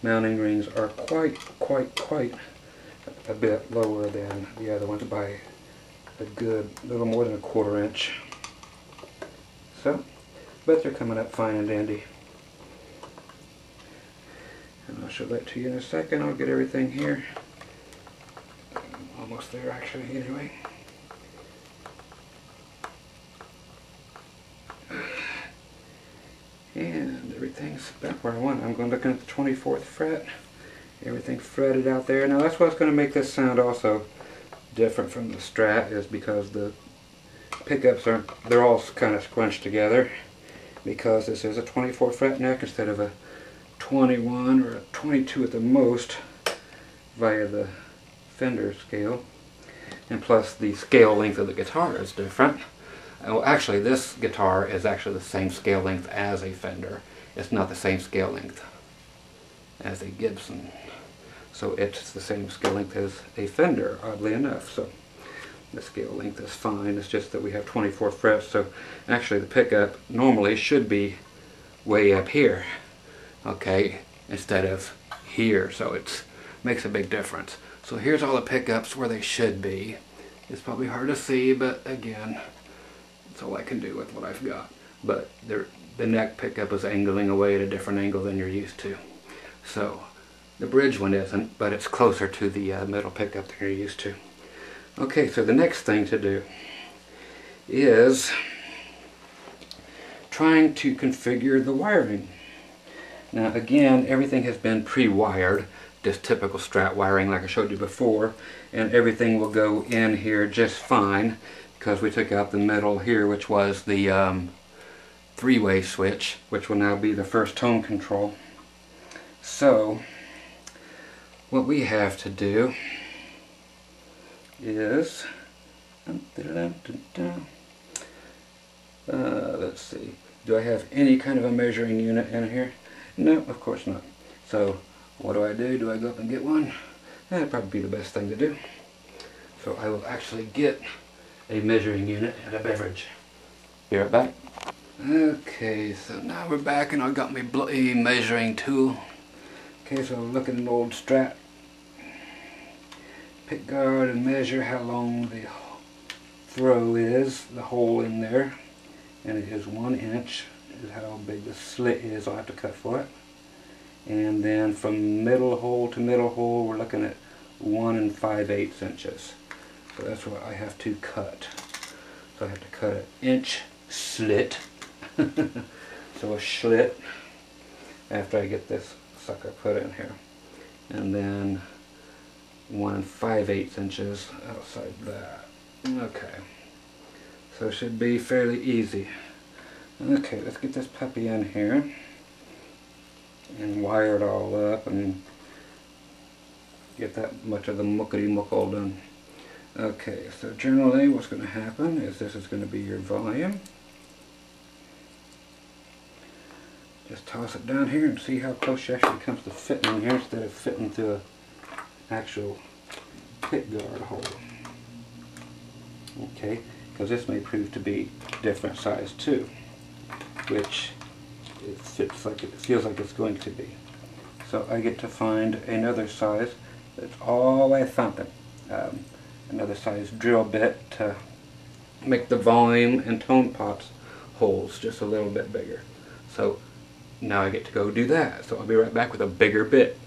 mounting rings are quite a bit lower than the other ones by a good little more than a 1/4 inch. So, but they're coming up fine and dandy. And I'll show that to you in a second. I'll get everything here. Almost there actually, anyway. And everything's back where I want. I'm going to look at the 24th fret. Everything fretted out there. Now that's what's going to make this sound also different from the Strat, is because the pickups they're all kind of scrunched together, because this is a 24 fret neck instead of a 21 or a 22 at the most via the Fender scale. And plus the scale length of the guitar is different. Well, actually this guitar is actually the same scale length as a Fender. It's not the same scale length as a Gibson. So it's the same scale length as a Fender, oddly enough. So the scale length is fine. It's just that we have 24 frets. So actually the pickup normally should be way up here, okay, instead of here. So it makes a big difference. So here's all the pickups where they should be. It's probably hard to see, but again, that's all I can do with what I've got. But the neck pickup is angling away at a different angle than you're used to. So the bridge one isn't, but it's closer to the middle pickup than you're used to. Okay, so the next thing to do is trying to configure the wiring. Now again, everything has been pre-wired, just typical Strat wiring like I showed you before, and everything will go in here just fine because we took out the middle here, which was the three-way switch, which will now be the first tone control. So what we have to do is let's see, do I have any kind of a measuring unit in here? No, of course not. So what do? Do I go up and get one? That'd probably be the best thing to do. So I will actually get a measuring unit and a beverage. Be right back. Okay, so now we're back and I got my bloody measuring tool. Okay, so look at an old Strat pick guard and measure how long the throw is, the hole in there, and it is 1 inch is how big the slit is. I'll have to cut for it. And then from middle hole to middle hole we're looking at 1 5/8 inches. So that's what I have to cut. So I have to cut an inch slit. So a slit after I get this sucker put in here. And then 1 5/8 inches outside that. Okay. So it should be fairly easy. Okay, let's get this puppy in here and wire it all up and get that much of the muckety-muck all done. Okay, so generally what's going to happen is this is going to be your volume. Just toss it down here and see how close she actually comes to fitting in here instead of fitting through an actual pick guard hole. Okay, because this may prove to be different size too, which it fits like it feels like it's going to be. So I get to find another size that's all the way thumping. Another size drill bit to make the volume and tone pots holes just a little bit bigger. So now I get to go do that. So I'll be right back with a bigger bit.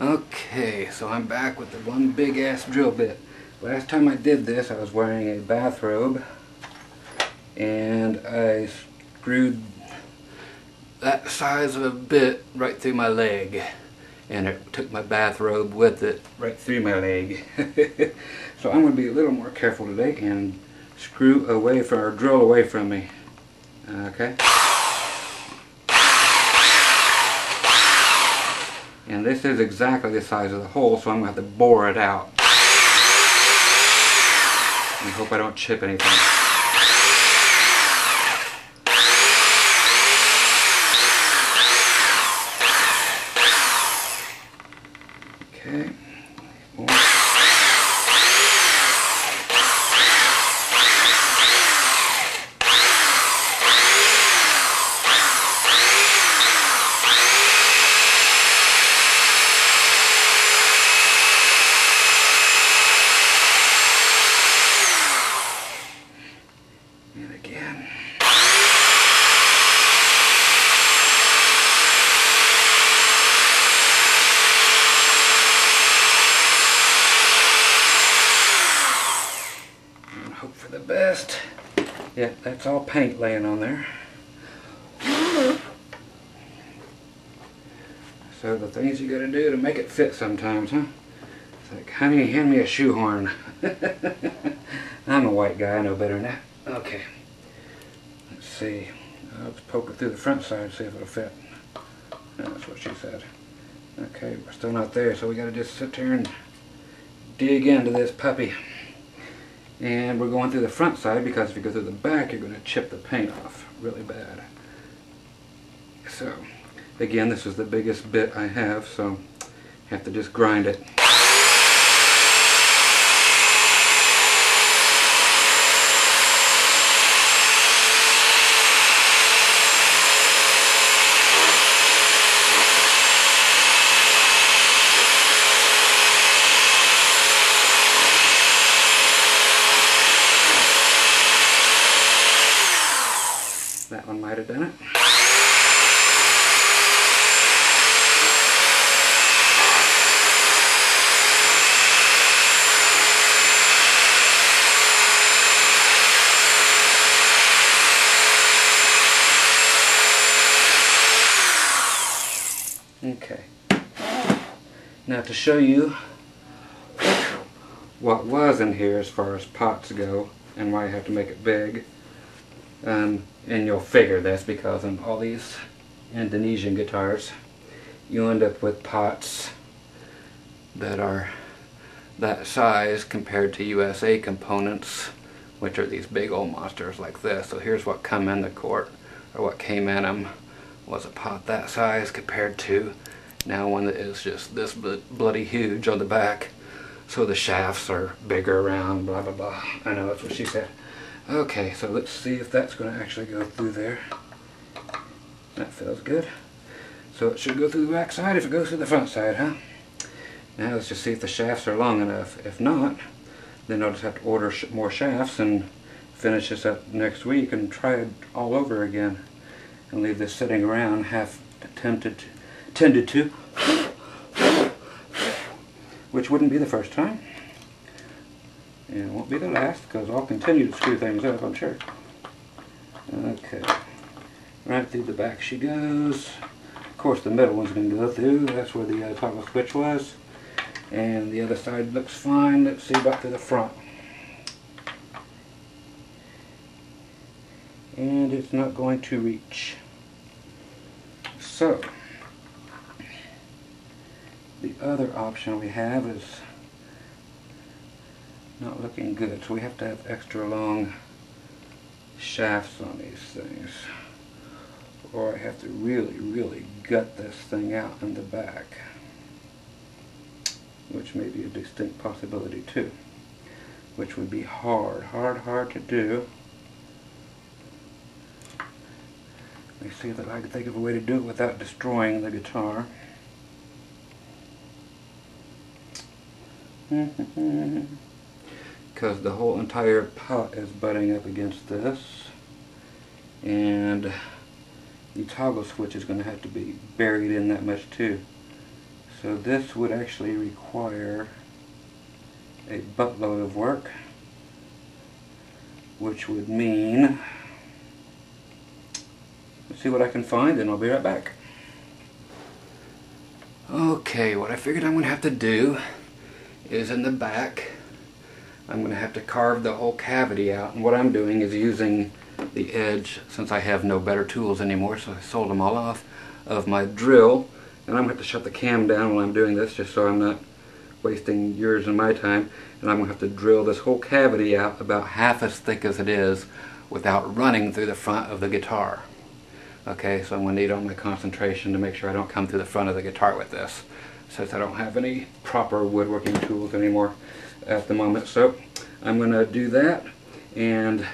Okay, so I'm back with the one big ass drill bit. Last time I did this I was wearing a bathrobe and I screwed that size of a bit right through my leg, and it took my bathrobe with it right through my leg. So I'm going to be a little more careful today and screw away from, or drill away from me. Okay. And this is exactly the size of the hole, so I'm going to have to bore it out. And hope I don't chip anything. Okay. And again. Hope for the best. Yeah, that's all paint laying on there. So the things you gotta do to make it fit sometimes, huh? It's like, honey, hand me a shoehorn. I'm a white guy, I know better than that. Okay. Let's see. I'll just poke it through the front side, see if it'll fit. That's what she said. Okay, we're still not there, so we gotta just sit there and dig into this puppy. And we're going through the front side because if you go through the back you're going to chip the paint off really bad. So again, this is the biggest bit I have, so I have to just grind it. That one might have done it. Okay. Now to show you what was in here as far as pots go and why I have to make it big. And you'll figure this because on all these Indonesian guitars you end up with pots that are that size compared to USA components which are these big old monsters like this. So here's what come in the Cort, or what came in them, was a pot that size compared to now one that is just this bloody huge on the back. So the shafts are bigger around, blah blah blah. I know that's what she said. Okay, so let's see if that's going to actually go through there. That feels good. So it should go through the back side if it goes through the front side, huh? Now let's just see if the shafts are long enough. If not, then I'll just have to order more shafts and finish this up next week and try it all over again. And leave this sitting around half tended to, which wouldn't be the first time. And it won't be the last, because I'll continue to screw things up, I'm sure. Okay. Right through the back she goes. Of course the middle one's going to go through. That's where the toggle switch was. And the other side looks fine. Let's see about through the front. And it's not going to reach. So, the other option we have is not looking good. So we have to have extra long shafts on these things. Or I have to really gut this thing out in the back. Which may be a distinct possibility too. Which would be hard to do. Let me see if I can think of a way to do it without destroying the guitar. Because the whole entire pot is butting up against this. And the toggle switch is going to have to be buried in that much too. So this would actually require a buttload of work, which would mean, let's see what I can find and I'll be right back. Okay, what I figured I'm going to have to do is in the back, I'm going to have to carve the whole cavity out. And what I'm doing is using the edge, since I have no better tools anymore, so I sold them all off, of my drill. And I'm going to have to shut the cam down while I'm doing this, just so I'm not wasting yours and my time. And I'm going to have to drill this whole cavity out about half as thick as it is without running through the front of the guitar. Okay, so I'm going to need all my concentration to make sure I don't come through the front of the guitar with this, since I don't have any proper woodworking tools anymore at the moment. So I'm going to do that, and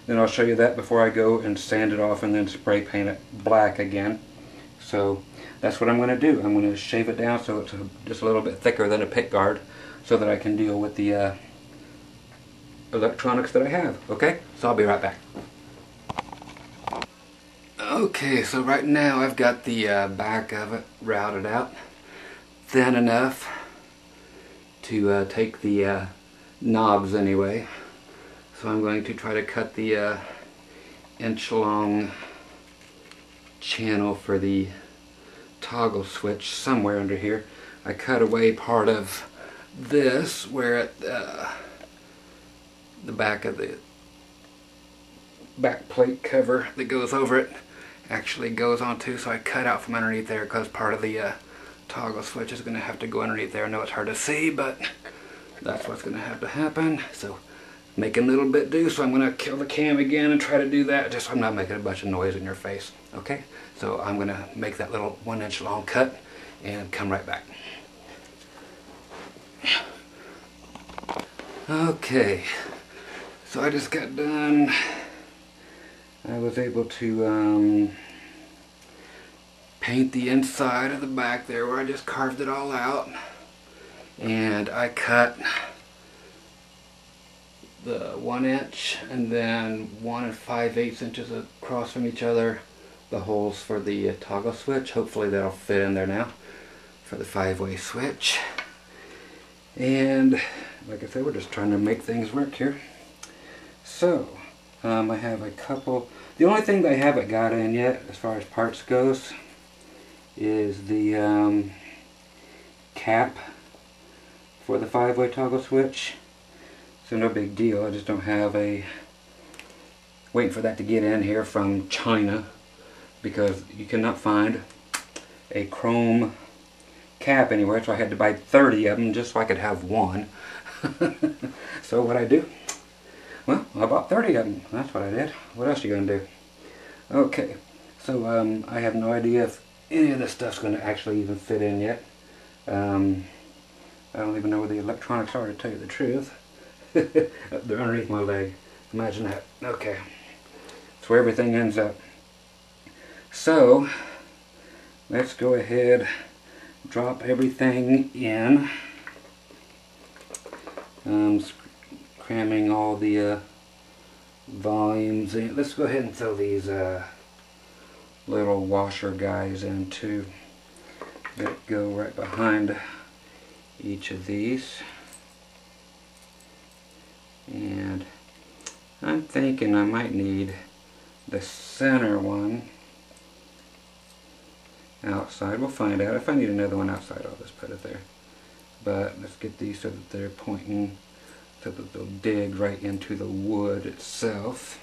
then I'll show you that before I go and sand it off and then spray paint it black again. So that's what I'm going to do. I'm going to shave it down so it's just a little bit thicker than a pick guard, so that I can deal with the electronics that I have. Okay, so I'll be right back. Okay, so right now I've got the back of it routed out thin enough to take the knobs anyway. So I'm going to try to cut the inch long channel for the toggle switch somewhere under here. I cut away part of this where it, the back of the back plate cover that goes over it actually goes onto, so I cut out from underneath there because part of the toggle switch is going to have to go underneath there. I know it's hard to see, but that's what's going to have to happen. So making a little bit do, so I'm going to kill the cam again and try to do that, just so I'm not making a bunch of noise in your face. Okay, so I'm going to make that little 1 inch long cut and come right back. Okay, so I just got done. I was able to paint the inside of the back there where I just carved it all out, and I cut the 1 inch and then 1 5/8 inches across from each other the holes for the toggle switch. Hopefully that'll fit in there now for the 5-way switch. And like I said, we're just trying to make things work here. So I have a couple. The only thing that I haven't got in yet as far as parts goes is the cap for the 5-way toggle switch. So no big deal, I just don't have a, waiting for that to get in here from China, because you cannot find a chrome cap anywhere, so I had to buy 30 of them just so I could have one. So what I do, Well, I bought 30 of them. That's what I did. What else are you going to do? Okay, so I have no idea if any of this stuff's going to actually even fit in yet. I don't even know where the electronics are, to tell you the truth. They're underneath my leg. Imagine that. Okay. That's where everything ends up. So, let's go ahead, drop everything in. Cramming all the volumes in. Let's go ahead and throw these little washer guys in too. That go right behind each of these. And I'm thinking I might need the center one outside. We'll find out. If I need another one outside, I'll just put it there. But let's get these so that they're pointing, so that they'll dig right into the wood itself.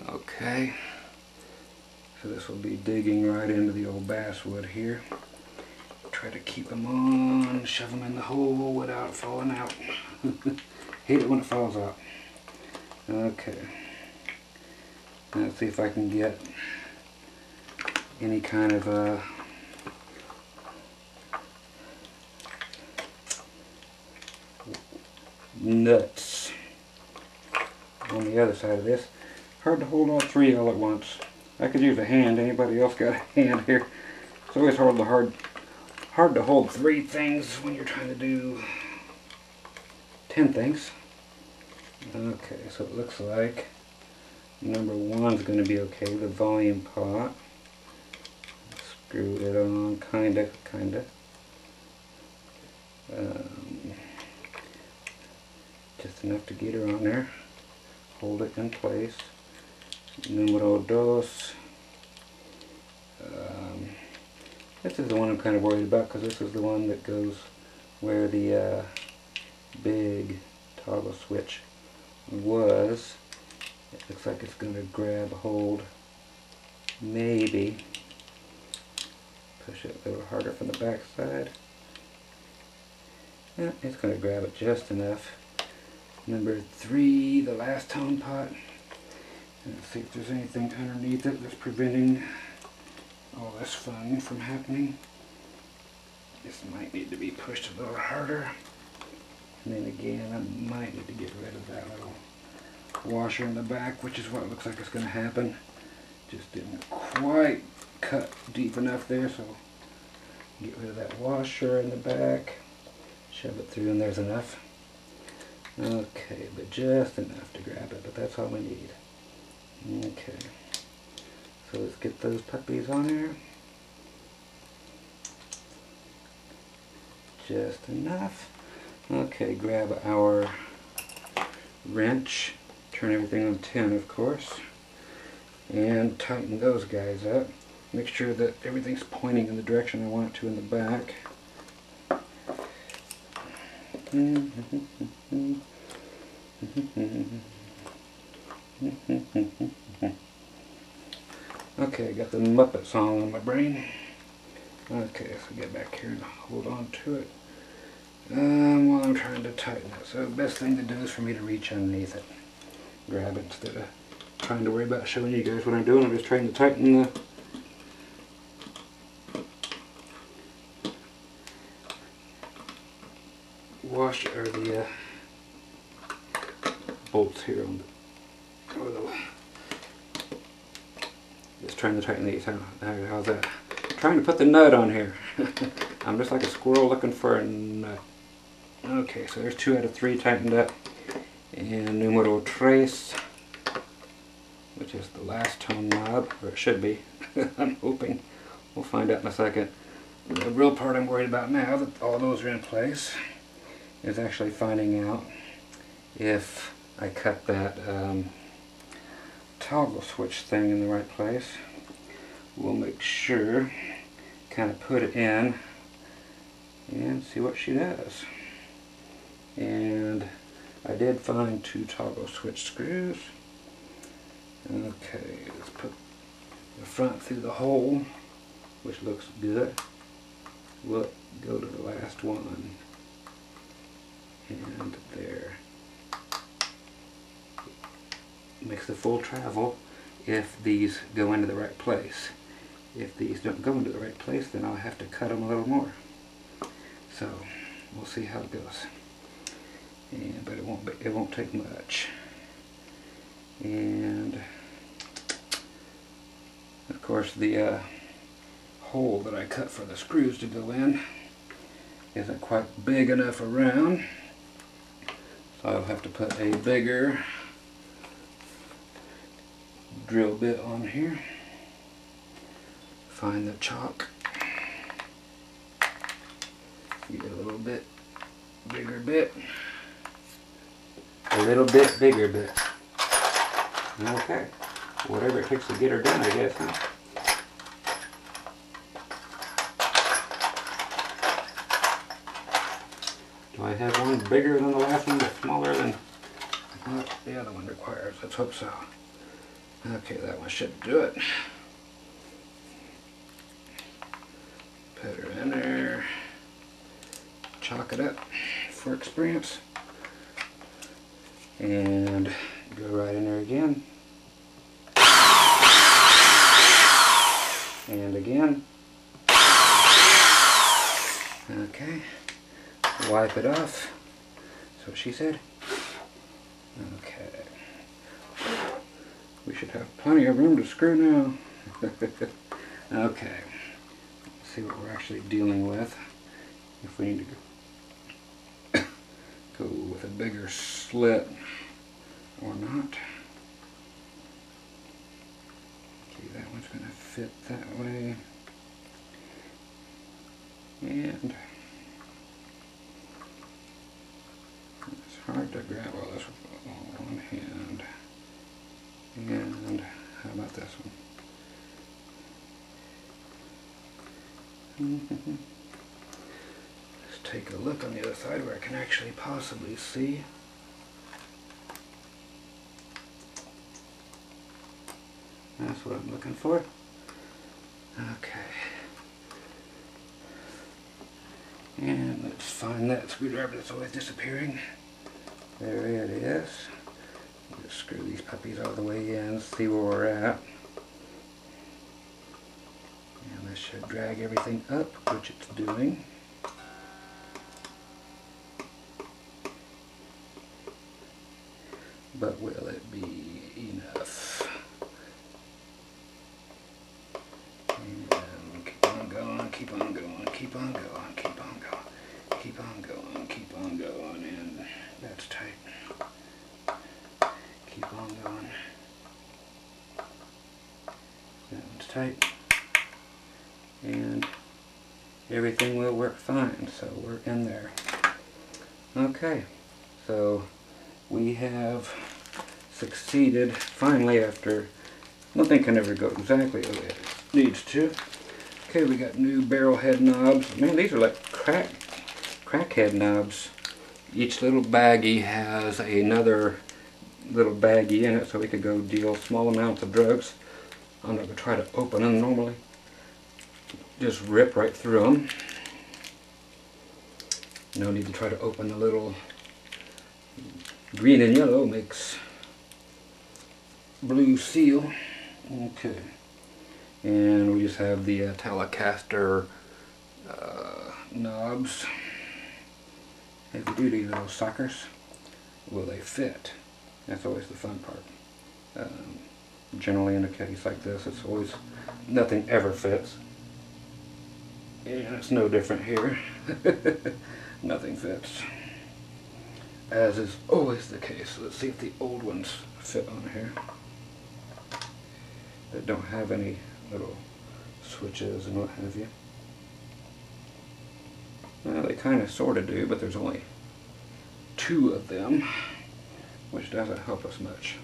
Okay. So this will be digging right into the old basswood here. Try to keep them on, shove them in the hole without falling out. Hate it when it falls out. Okay. Now let's see if I can get any kind of nuts on the other side of this. Hard to hold all three all at once. I could use a hand. Anybody else got a hand here? It's always hard to hold 3 things when you're trying to do 10 things. Okay, so it looks like number 1's going to be okay. The volume pot. Screw it on, kinda. Just enough to get her on there. Hold it in place. Numero dos. This is the one I'm kind of worried about, because this is the one that goes where the big toggle switch was. It looks like it's going to grab hold. Maybe. Push it a little harder from the back side. Yeah, it's going to grab it just enough. Number 3, the last tone pot. Let's see if there's anything underneath it that's preventing all this fun from happening. This might need to be pushed a little harder. And then again, I might need to get rid of that little washer in the back, which is what looks like it's going to happen. Just didn't quite cut deep enough there, so get rid of that washer in the back. Shove it through, and there's enough. Okay, but just enough to grab it, but that's all we need. Okay, so let's get those puppies on there. Just enough. Okay, grab our wrench, turn everything on 10 of course, and tighten those guys up. Make sure that everything's pointing in the direction I want it to in the back. Okay, I got the Muppet song on my brain. Okay, so get back here and hold on to it while I'm trying to tighten it. So the best thing to do is for me to reach underneath it. Grab it instead of trying to worry about showing you guys what I'm doing. I'm just trying to tighten the washer, or the bolts here on the, just trying to tighten these. How's that? Trying to put the nut on here. I'm just like a squirrel looking for a nut. Okay, so there's 2 out of 3 tightened up. And numero tres, which is the last tone knob, or it should be. I'm hoping. We'll find out in a second. The real part I'm worried about now that all those are in place is actually finding out if I cut that toggle switch thing in the right place. We'll make sure, kind of put it in and see what she does. And I did find 2 toggle switch screws. Okay, let's put the front through the hole, which looks good. We'll go to the last one. And there. makes the full travel if these go into the right place. If these don't go into the right place, then I'll have to cut them a little more. So we'll see how it goes. But it won't take much. And of course the hole that I cut for the screws to go in isn't quite big enough around, so I'll have to put a bigger drill bit on here. Find the chalk, get a little bit bigger bit, a little bit bigger bit. Okay, whatever it takes to get her done, I guess. Huh? Do I have one bigger than the last one, but smaller than what the other one requires? Let's hope so. Okay, that one should do it. Put her in there. Chalk it up for experience. And go right in there again. And again. Okay. Wipe it off. That's what she said. Okay. We should have plenty of room to screw now. Okay. Let's see what we're actually dealing with. If we need to go with a bigger slit or not. Okay, that one's going to fit that way. And it's hard to grab all this with one hand. And how about this one? Let's take a look on the other side where I can actually possibly see. That's what I'm looking for. Okay. And let's find that screwdriver that's always disappearing. There it is. Just screw these puppies all the way in, see where we're at. And this should drag everything up, which it's doing. But will it be enough? And keep on going, keep on going, keep on going, keep on going, keep on going, keep on going, and that's tight. Keep on going. That one's tight. And everything will work fine, so we're in there. Okay, so we have succeeded finally after nothing can ever go exactly the way it needs to. Okay, we got new barrel head knobs. Man, these are like crackhead knobs. Each little baggie has another little baggie in it, so we could go deal small amounts of drugs. I'm not going to try to open them normally. Just rip right through them. No need to try to open the little green and yellow makes blue seal. Okay. And we just have the Stratocaster knobs. Heavy duty little suckers. Will they fit? That's always the fun part. Generally in a case like this, it's always, nothing ever fits. And it's no different here. Nothing fits. As is always the case. Let's see if the old ones fit on here. That don't have any little switches and what have you. Well, they kind of sort of do, but there's only 2 of them, which doesn't help us much.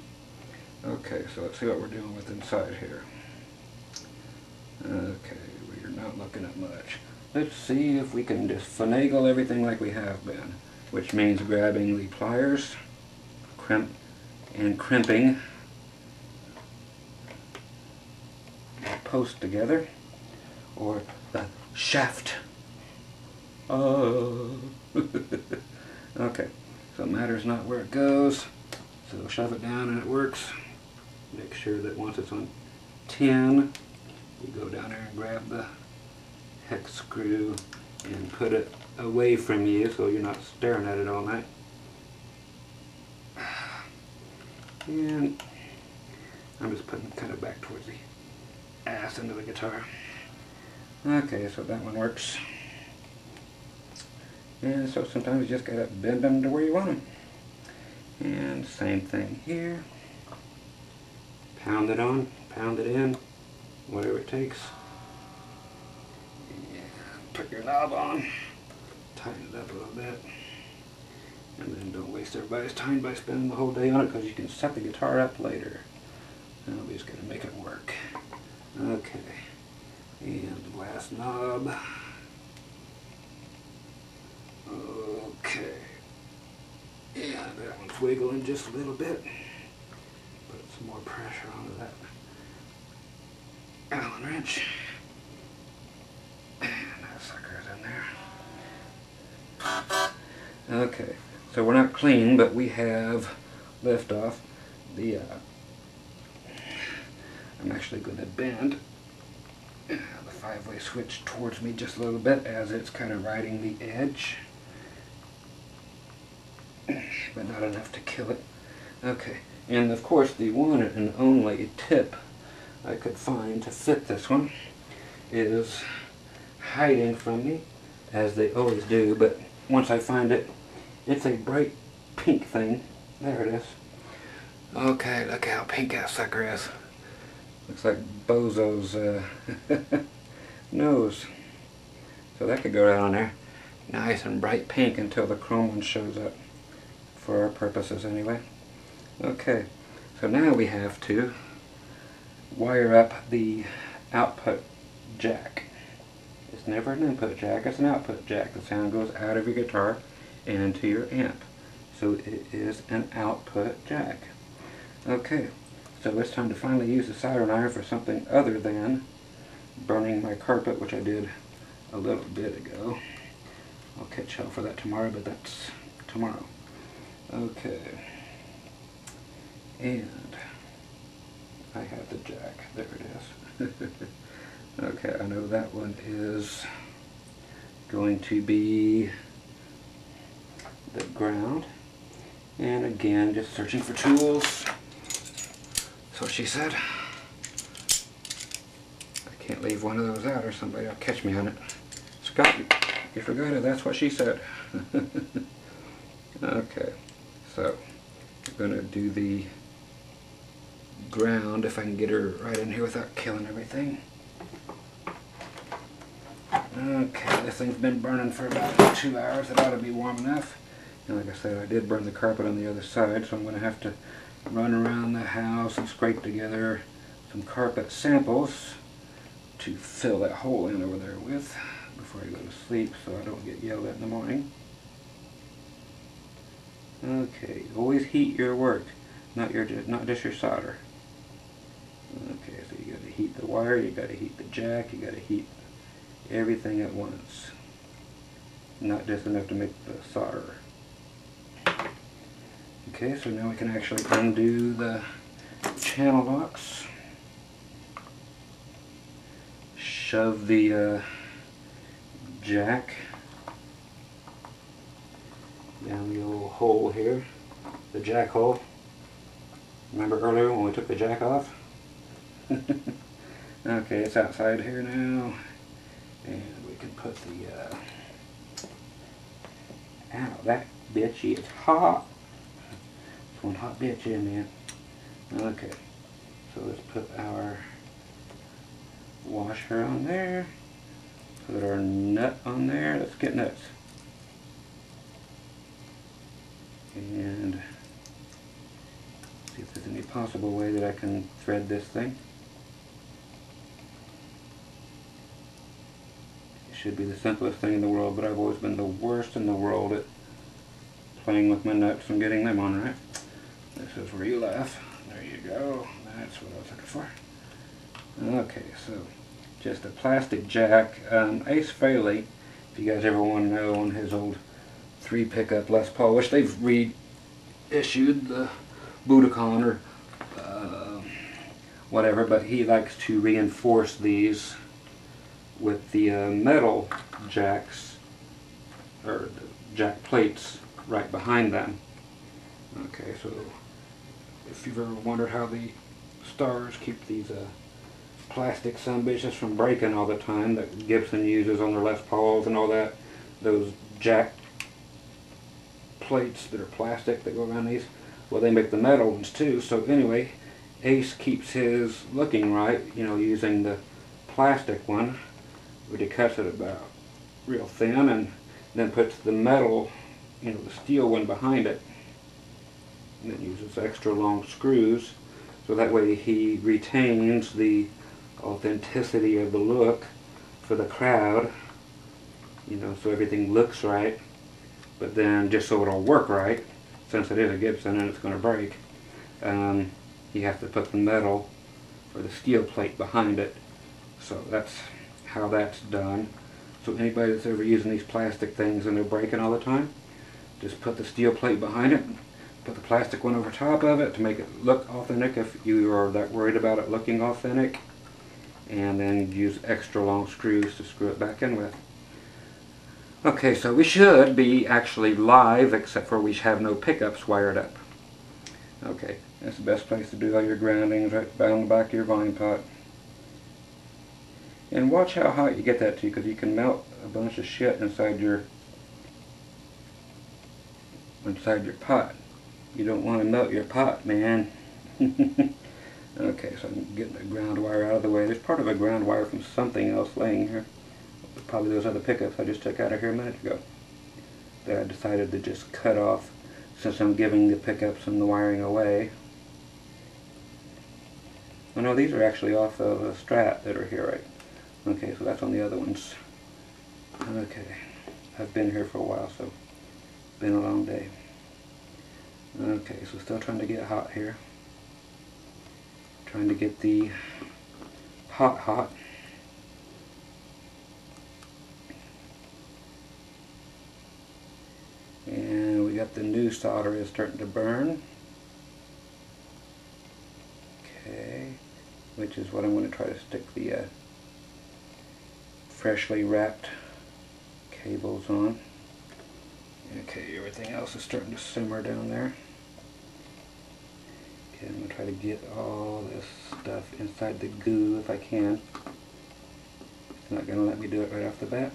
Okay, so let's see what we're dealing with inside here. Okay, we're not looking at much. Let's see if we can just finagle everything like we have been, which means grabbing the pliers, crimping the post together, or the shaft. Oh. Okay, so it matters not where it goes, so shove it down and it works. Make sure that once it's on 10, you go down there and grab the hex screw and put it away from you so you're not staring at it all night. And I'm just putting it kind of back towards the ass end of the guitar. Okay, so that one works. And so sometimes you just gotta bend them to where you want them. And same thing here. Pound it on, pound it in, whatever it takes. And put your knob on, tighten it up a little bit. And then don't waste everybody's time by spending the whole day on it, because you can set the guitar up later. And we just gotta make it work. Okay, and the last knob. Okay, yeah, that one's wiggling just a little bit. Put some more pressure onto that Allen wrench. And that sucker's in there. Okay, so we're not clean, but we have lift off. The I'm actually going to bend the 5-way switch towards me just a little bit as it's kind of riding the edge, but not enough to kill it. Okay, and of course the one and only tip I could find to fit this one is hiding from me, as they always do, but once I find it, it's a bright pink thing. There it is. Okay, look how pink that sucker is. Looks like Bozo's nose. So that could go right on there. Nice and bright pink until the chrome one shows up, for our purposes anyway. Okay, so now we have to wire up the output jack. It's never an input jack, it's an output jack. The sound goes out of your guitar and into your amp. So it is an output jack. Okay, so it's time to finally use the soldering iron for something other than burning my carpet, which I did a little bit ago. I'll catch hell for that tomorrow, but that's tomorrow. Okay, and I have the jack. There it is. Okay, I know that one is going to be the ground. And again, just searching for tools. That's what she said. I can't leave one of those out or somebody will catch me on it. Scott, you forgot it. That's what she said. Okay, so I'm going to do the ground if I can get her right in here without killing everything. Okay, this thing's been burning for about 2 hours. It ought to be warm enough. And like I said, I did burn the carpet on the other side, so I'm going to have to run around the house and scrape together some carpet samples to fill that hole in over there with before I go to sleep, so I don't get yelled at in the morning. Okay, always heat your work, not just your solder. Okay, so you got to heat the wire, you got to heat the jack, you got to heat everything at once, not just enough to make the solder. Okay, so now we can actually undo the channel locks, shove the jack down the old hole here, the jack hole. Remember earlier when we took the jack off? Okay, it's outside here now, and we can put the ow, that bitch is hot. It's one hot bitch in there. Okay, so let's put our washer on there, put our nut on there. Let's get nuts. And see if there's any possible way that I can thread this thing. It should be the simplest thing in the world, but I've always been the worst in the world at playing with my nuts and getting them on right. This is where you laugh. There you go. That's what I was looking for. Okay, so just a plastic jack. Ace Frehley, if you guys ever want to know, on his old 3 pickup Les Paul, which they've reissued the Budokan or whatever, but he likes to reinforce these with the metal jacks, or the jack plates right behind them. Okay, so if you've ever wondered how the stars keep these plastic sumbitches from breaking all the time that Gibson uses on their Les Pauls and all that, those jack plates that are plastic that go around these, well, they make the metal ones too. So anyway, Ace keeps his looking right, you know, using the plastic one, but he cuts it about real thin and then puts the metal, you know, the steel one behind it, and then uses extra long screws, so that way he retains the authenticity of the look for the crowd, you know, so everything looks right, but then just so it'll work right, since it is a Gibson and it's going to break, you have to put the metal or the steel plate behind it. So that's how that's done. So anybody that's ever using these plastic things and they're breaking all the time, just put the steel plate behind it, put the plastic one over top of it to make it look authentic if you are that worried about it looking authentic, and then use extra long screws to screw it back in with. Okay, so we should be actually live, except for we have no pickups wired up. Okay, that's the best place to do all your groundings, right down the back of your vine pot. And watch how hot you get that to, because you can melt a bunch of shit inside your pot. You don't want to melt your pot, man. Okay, so I'm getting the ground wire out of the way. There's part of a ground wire from something else laying here. Probably those other pickups I just took out of here a minute ago that I decided to just cut off since I'm giving the pickups and the wiring away. Oh no, these are actually off of a Strat that are here, right? Okay, so that's on the other ones. Okay, I've been here for a while, so it's been a long day. Okay, so still trying to get hot here. Trying to get the pot hot. And we got the new solder is starting to burn. Okay, which is what I'm going to try to stick the freshly wrapped cables on. Okay, everything else is starting to simmer down there. Okay, I'm going to try to get all this stuff inside the goo if I can. It's not going to let me do it right off the bat.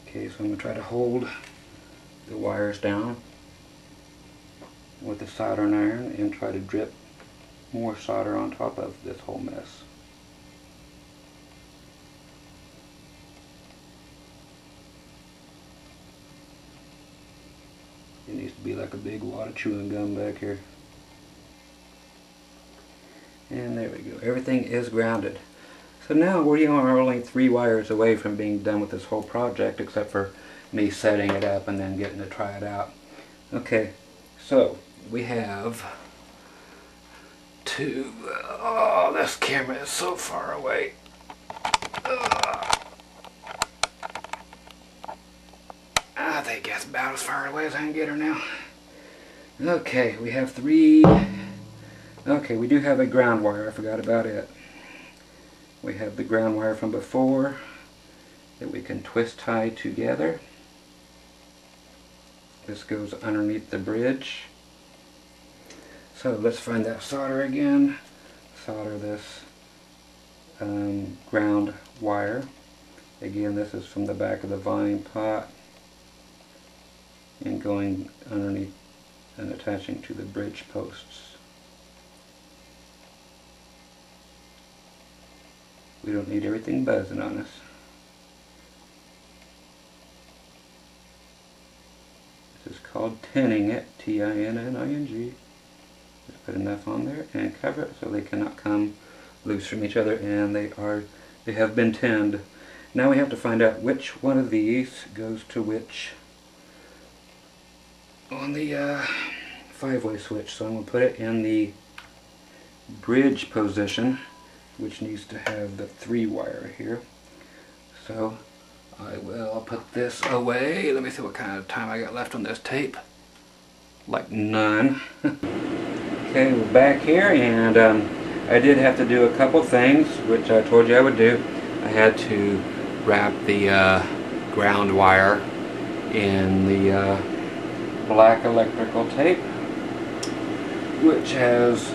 Okay, so I'm going to try to hold the wires down with the soldering iron and try to drip more solder on top of this whole mess. It needs to be like a big wad of chewing gum back here. And there we go. Everything is grounded. So now we are only 3 wires away from being done with this whole project, except for me setting it up and then getting to try it out. Okay, so we have 2. Oh, this camera is so far away. I think that's about as far away as I can get her now. Okay, we have 3. Okay, we do have a ground wire. I forgot about it. We have the ground wire from before that we can twist tie together. This goes underneath the bridge. So let's find that solder again. Solder this ground wire. Again, this is from the back of the vine pot and going underneath and attaching to the bridge posts. We don't need everything buzzing on us. This is called tinning it, T-I-N-N-I-N-G. Just put enough on there and cover it so they cannot come loose from each other, and they have been tinned. Now we have to find out which one of these goes to which on the 5-way switch. So I'm going to put it in the bridge position, which needs to have the 3 wire here. So I will put this away. Let me see what kind of time I got left on this tape. like none. Okay, we're back here, and I did have to do a couple things, which I told you I would do. I had to wrap the ground wire in the black electrical tape, which has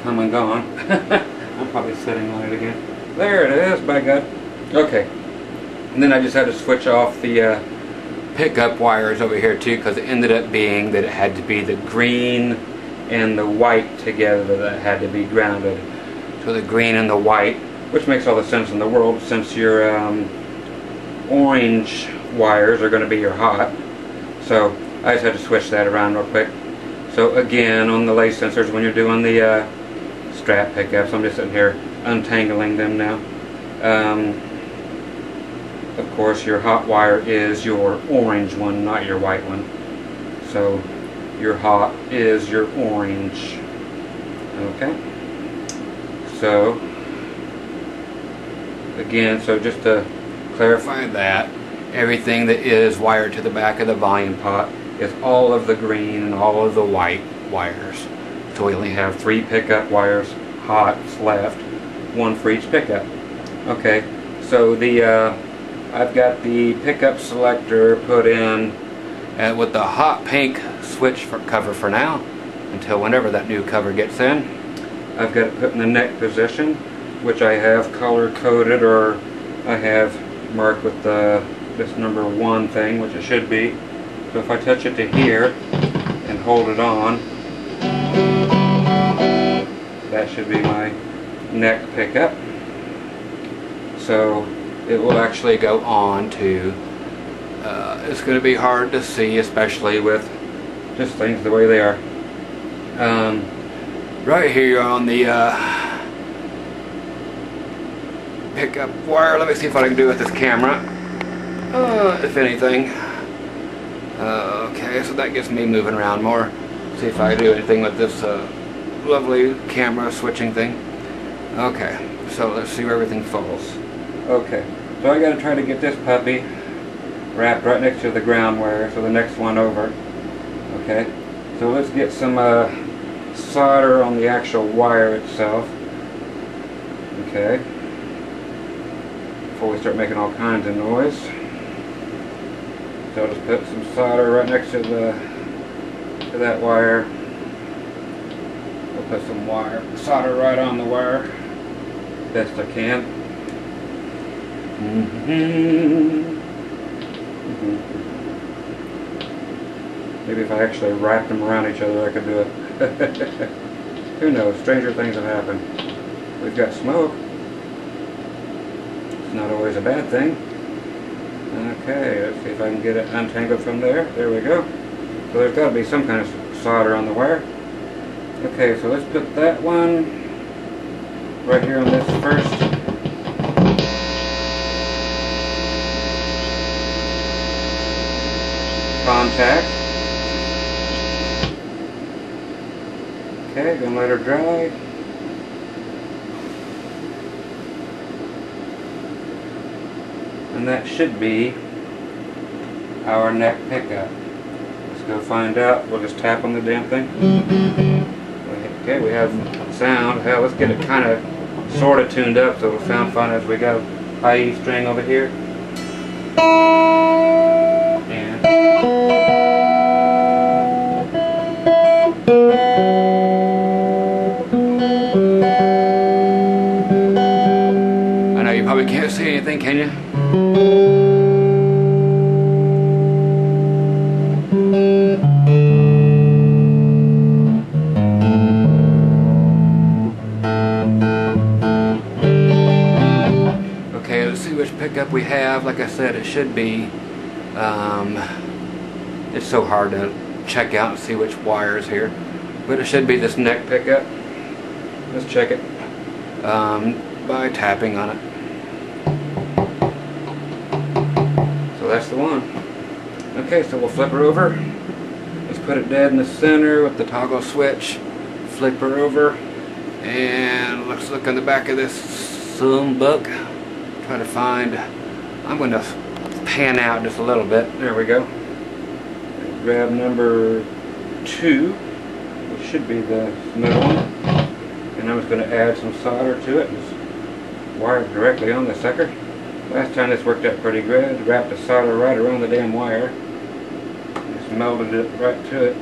come and gone. I'm probably sitting on it again. There it is, by God. Okay, and then I just had to switch off the pickup wires over here too, because it ended up being that it had to be the green and the white together that had to be grounded. So the green and the white, which makes all the sense in the world, since your orange wires are going to be your hot. So I just had to switch that around real quick. So again, on the lay sensors, when you're doing the Strat pickups, I'm just sitting here untangling them now. Of course, your hot wire is your orange one, not your white one. So your hot is your orange. Okay. So again, so just to clarify that, everything that is wired to the back of the volume pot is all of the green and all of the white wires. So we only have 3 pickup wires, hots left, 1 for each pickup. Okay, so the I've got the pickup selector put in with the hot pink switch cover for now, until whenever that new cover gets in. I've got it put in the neck position, which I have color coded, or I have marked with this number 1 thing, which it should be. So if I touch it to here and hold it on, that should be my neck pickup. So it will actually go on to, it's going to be hard to see, especially with just things the way they are. Right here on the pickup wire, let me see if I can do it with this camera, if anything. Okay, so that gets me moving around more. See if I can do anything with this lovely camera switching thing. Okay, so let's see where everything falls. Okay, so I got to try to get this puppy wrapped right next to the ground wire, so the next one over. Okay, so let's get some solder on the actual wire itself. Okay, before we start making all kinds of noise. So I'll just put some solder right next to that wire. We'll put some solder right on the wire, best I can. Maybe if I actually wrapped them around each other, I could do it. Who knows? Stranger things have happened. We've got smoke. It's not always a bad thing. Okay, let's see if I can get it untangled from there. There we go. So there's got to be some kind of solder on the wire. Okay, so let's put that one right here on this first contact. Okay, gonna let her dry. And that should be our neck pickup. Let's go find out. We'll just tap on the damn thing. Okay, we have sound. Hell, let's get it kind of sort of tuned up so it'll sound fun as we go. High E string over here. And I know you probably can't see anything, can you? Okay, let's see which pickup we have. Like I said, it should be, it's so hard to check out and see which wire is here, but it should be this neck pickup. Let's check it by tapping on it. So that's the one. Okay, so we'll flip her over. Let's put it dead in the center with the toggle switch. Flip her over, and let's look in the back of this zoom book. Try to find, I'm going to pan out just a little bit. There we go. grab number 2, which should be the middle one, and I'm just going to add some solder to it and just wire it directly on the sucker. Last time this worked out pretty good. Wrapped the solder right around the damn wire. Just melded it right to it.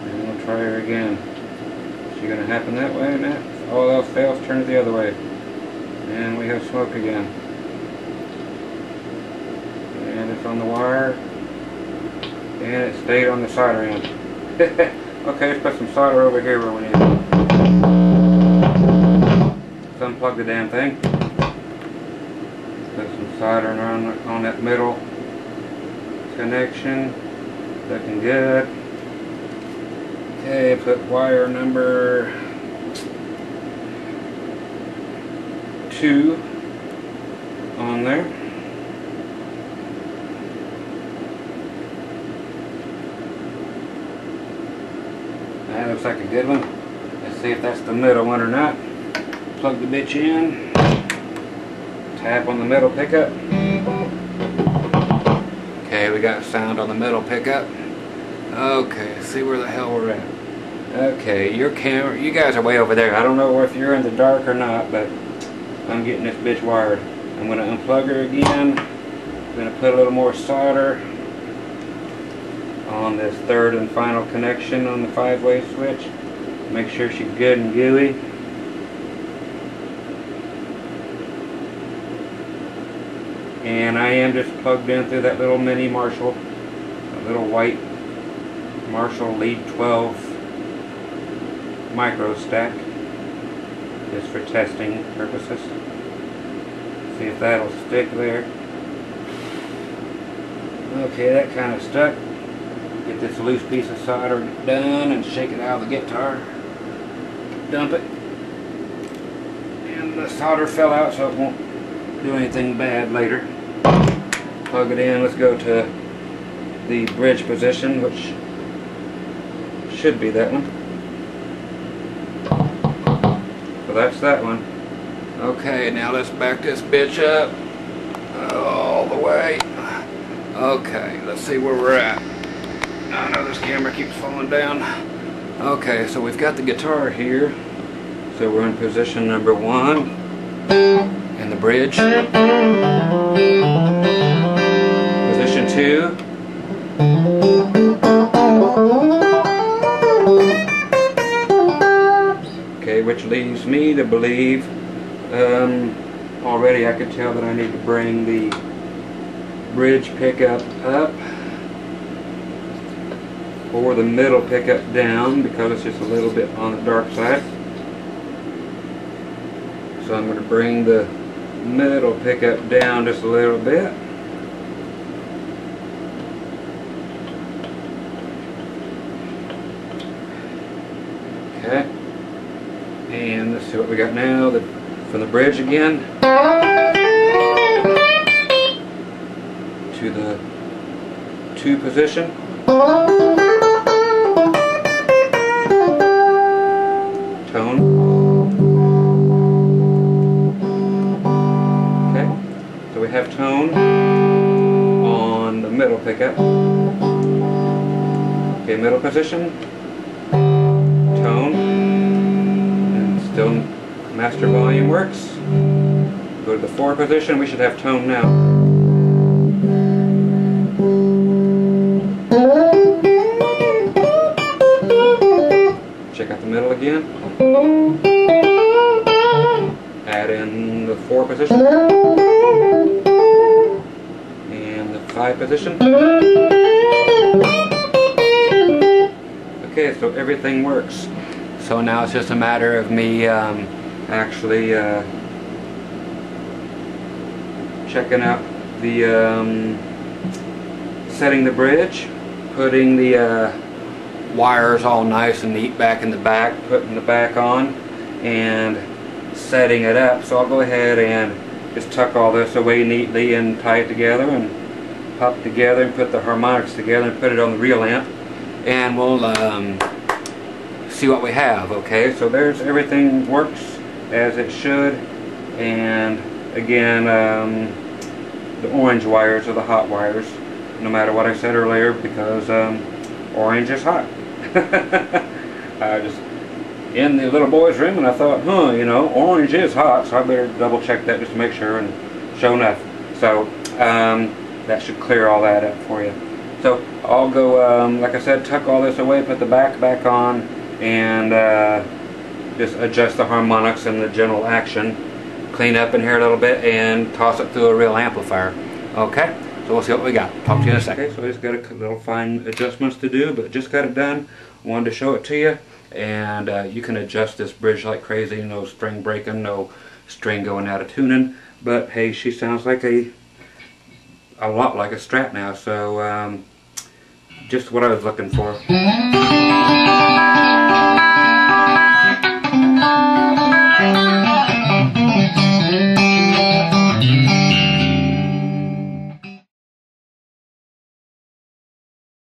And we'll try her again. Is she going to happen that way? Now, if all else fails, turn it the other way. And we have smoke again. And it's on the wire. And it stayed on the solder end. Okay, let's put some solder over here where we need it. Let's unplug the damn thing. Put some solder on that middle connection. Looking good. Okay, put wire number 2 on there. That looks like a good one. Let's see if that's the middle one or not. Plug the bitch in. Tap on the middle pickup. Okay, we got sound on the middle pickup. Okay, see where the hell we're at. Okay, your camera, you guys are way over there. I don't know if you're in the dark or not, but I'm getting this bitch wired. I'm going to unplug her again. I'm going to put a little more solder on this third and final connection on the 5-way switch. Make sure she's good and gooey. And I am just plugged in through that little mini Marshall, a little white Marshall Lead 12 micro stack, just for testing purposes. See if that'll stick there. Okay, that kind of stuck. Get this loose piece of solder done and shake it out of the guitar. Dump it. And the solder fell out, so it won't do anything bad later. Plug it in. Let's go to the bridge position, which should be that one. So that's that one. Okay, now let's back this bitch up all the way. Okay, let's see where we're at. I know this camera keeps falling down. Okay, so we've got the guitar here. So we're in position number 1 in the bridge. Position 2. Okay, which leaves me to believe, already I could tell that I need to bring the bridge pickup up, or the middle pickup down, because it's just a little bit on the dark side. So I'm going to bring the middle pickup down just a little bit. Okay. And let's see what we got now. From the bridge again to the 2 position. Tone. Okay, so we have tone on the middle pickup. Okay, middle position. Tone. And still master volume works. Go to the 4 position. We should have tone now. Check out the middle again. Add in the 4 position. And the 5 position. Okay, so everything works. So now it's just a matter of me actually checking out the setting the bridge, putting the wires all nice and neat back in the back, putting the back on, and setting it up. So I'll go ahead and just tuck all this away neatly and tie it together and pop together and put the harmonics together and put it on the real amp, and we'll see what we have. Okay, so there's everything works as it should, and again the orange wires are the hot wires, no matter what I said earlier, because orange is hot. I was in the little boy's room and I thought, you know, orange is hot, so I better double check that just to make sure, and sure enough. So that should clear all that up for you. So I'll go, like I said, tuck all this away, put the back on, and just adjust the harmonics and the general action, clean up in here a little bit, and toss it through a real amplifier. Okay, so we'll see what we got. Talk to you in a second. Okay, so I just got a little fine adjustments to do, but just got it done. Wanted to show it to you, and you can adjust this bridge like crazy. No string breaking, no string going out of tuning. But hey, she sounds like a lot like a Strat now, so just what I was looking for.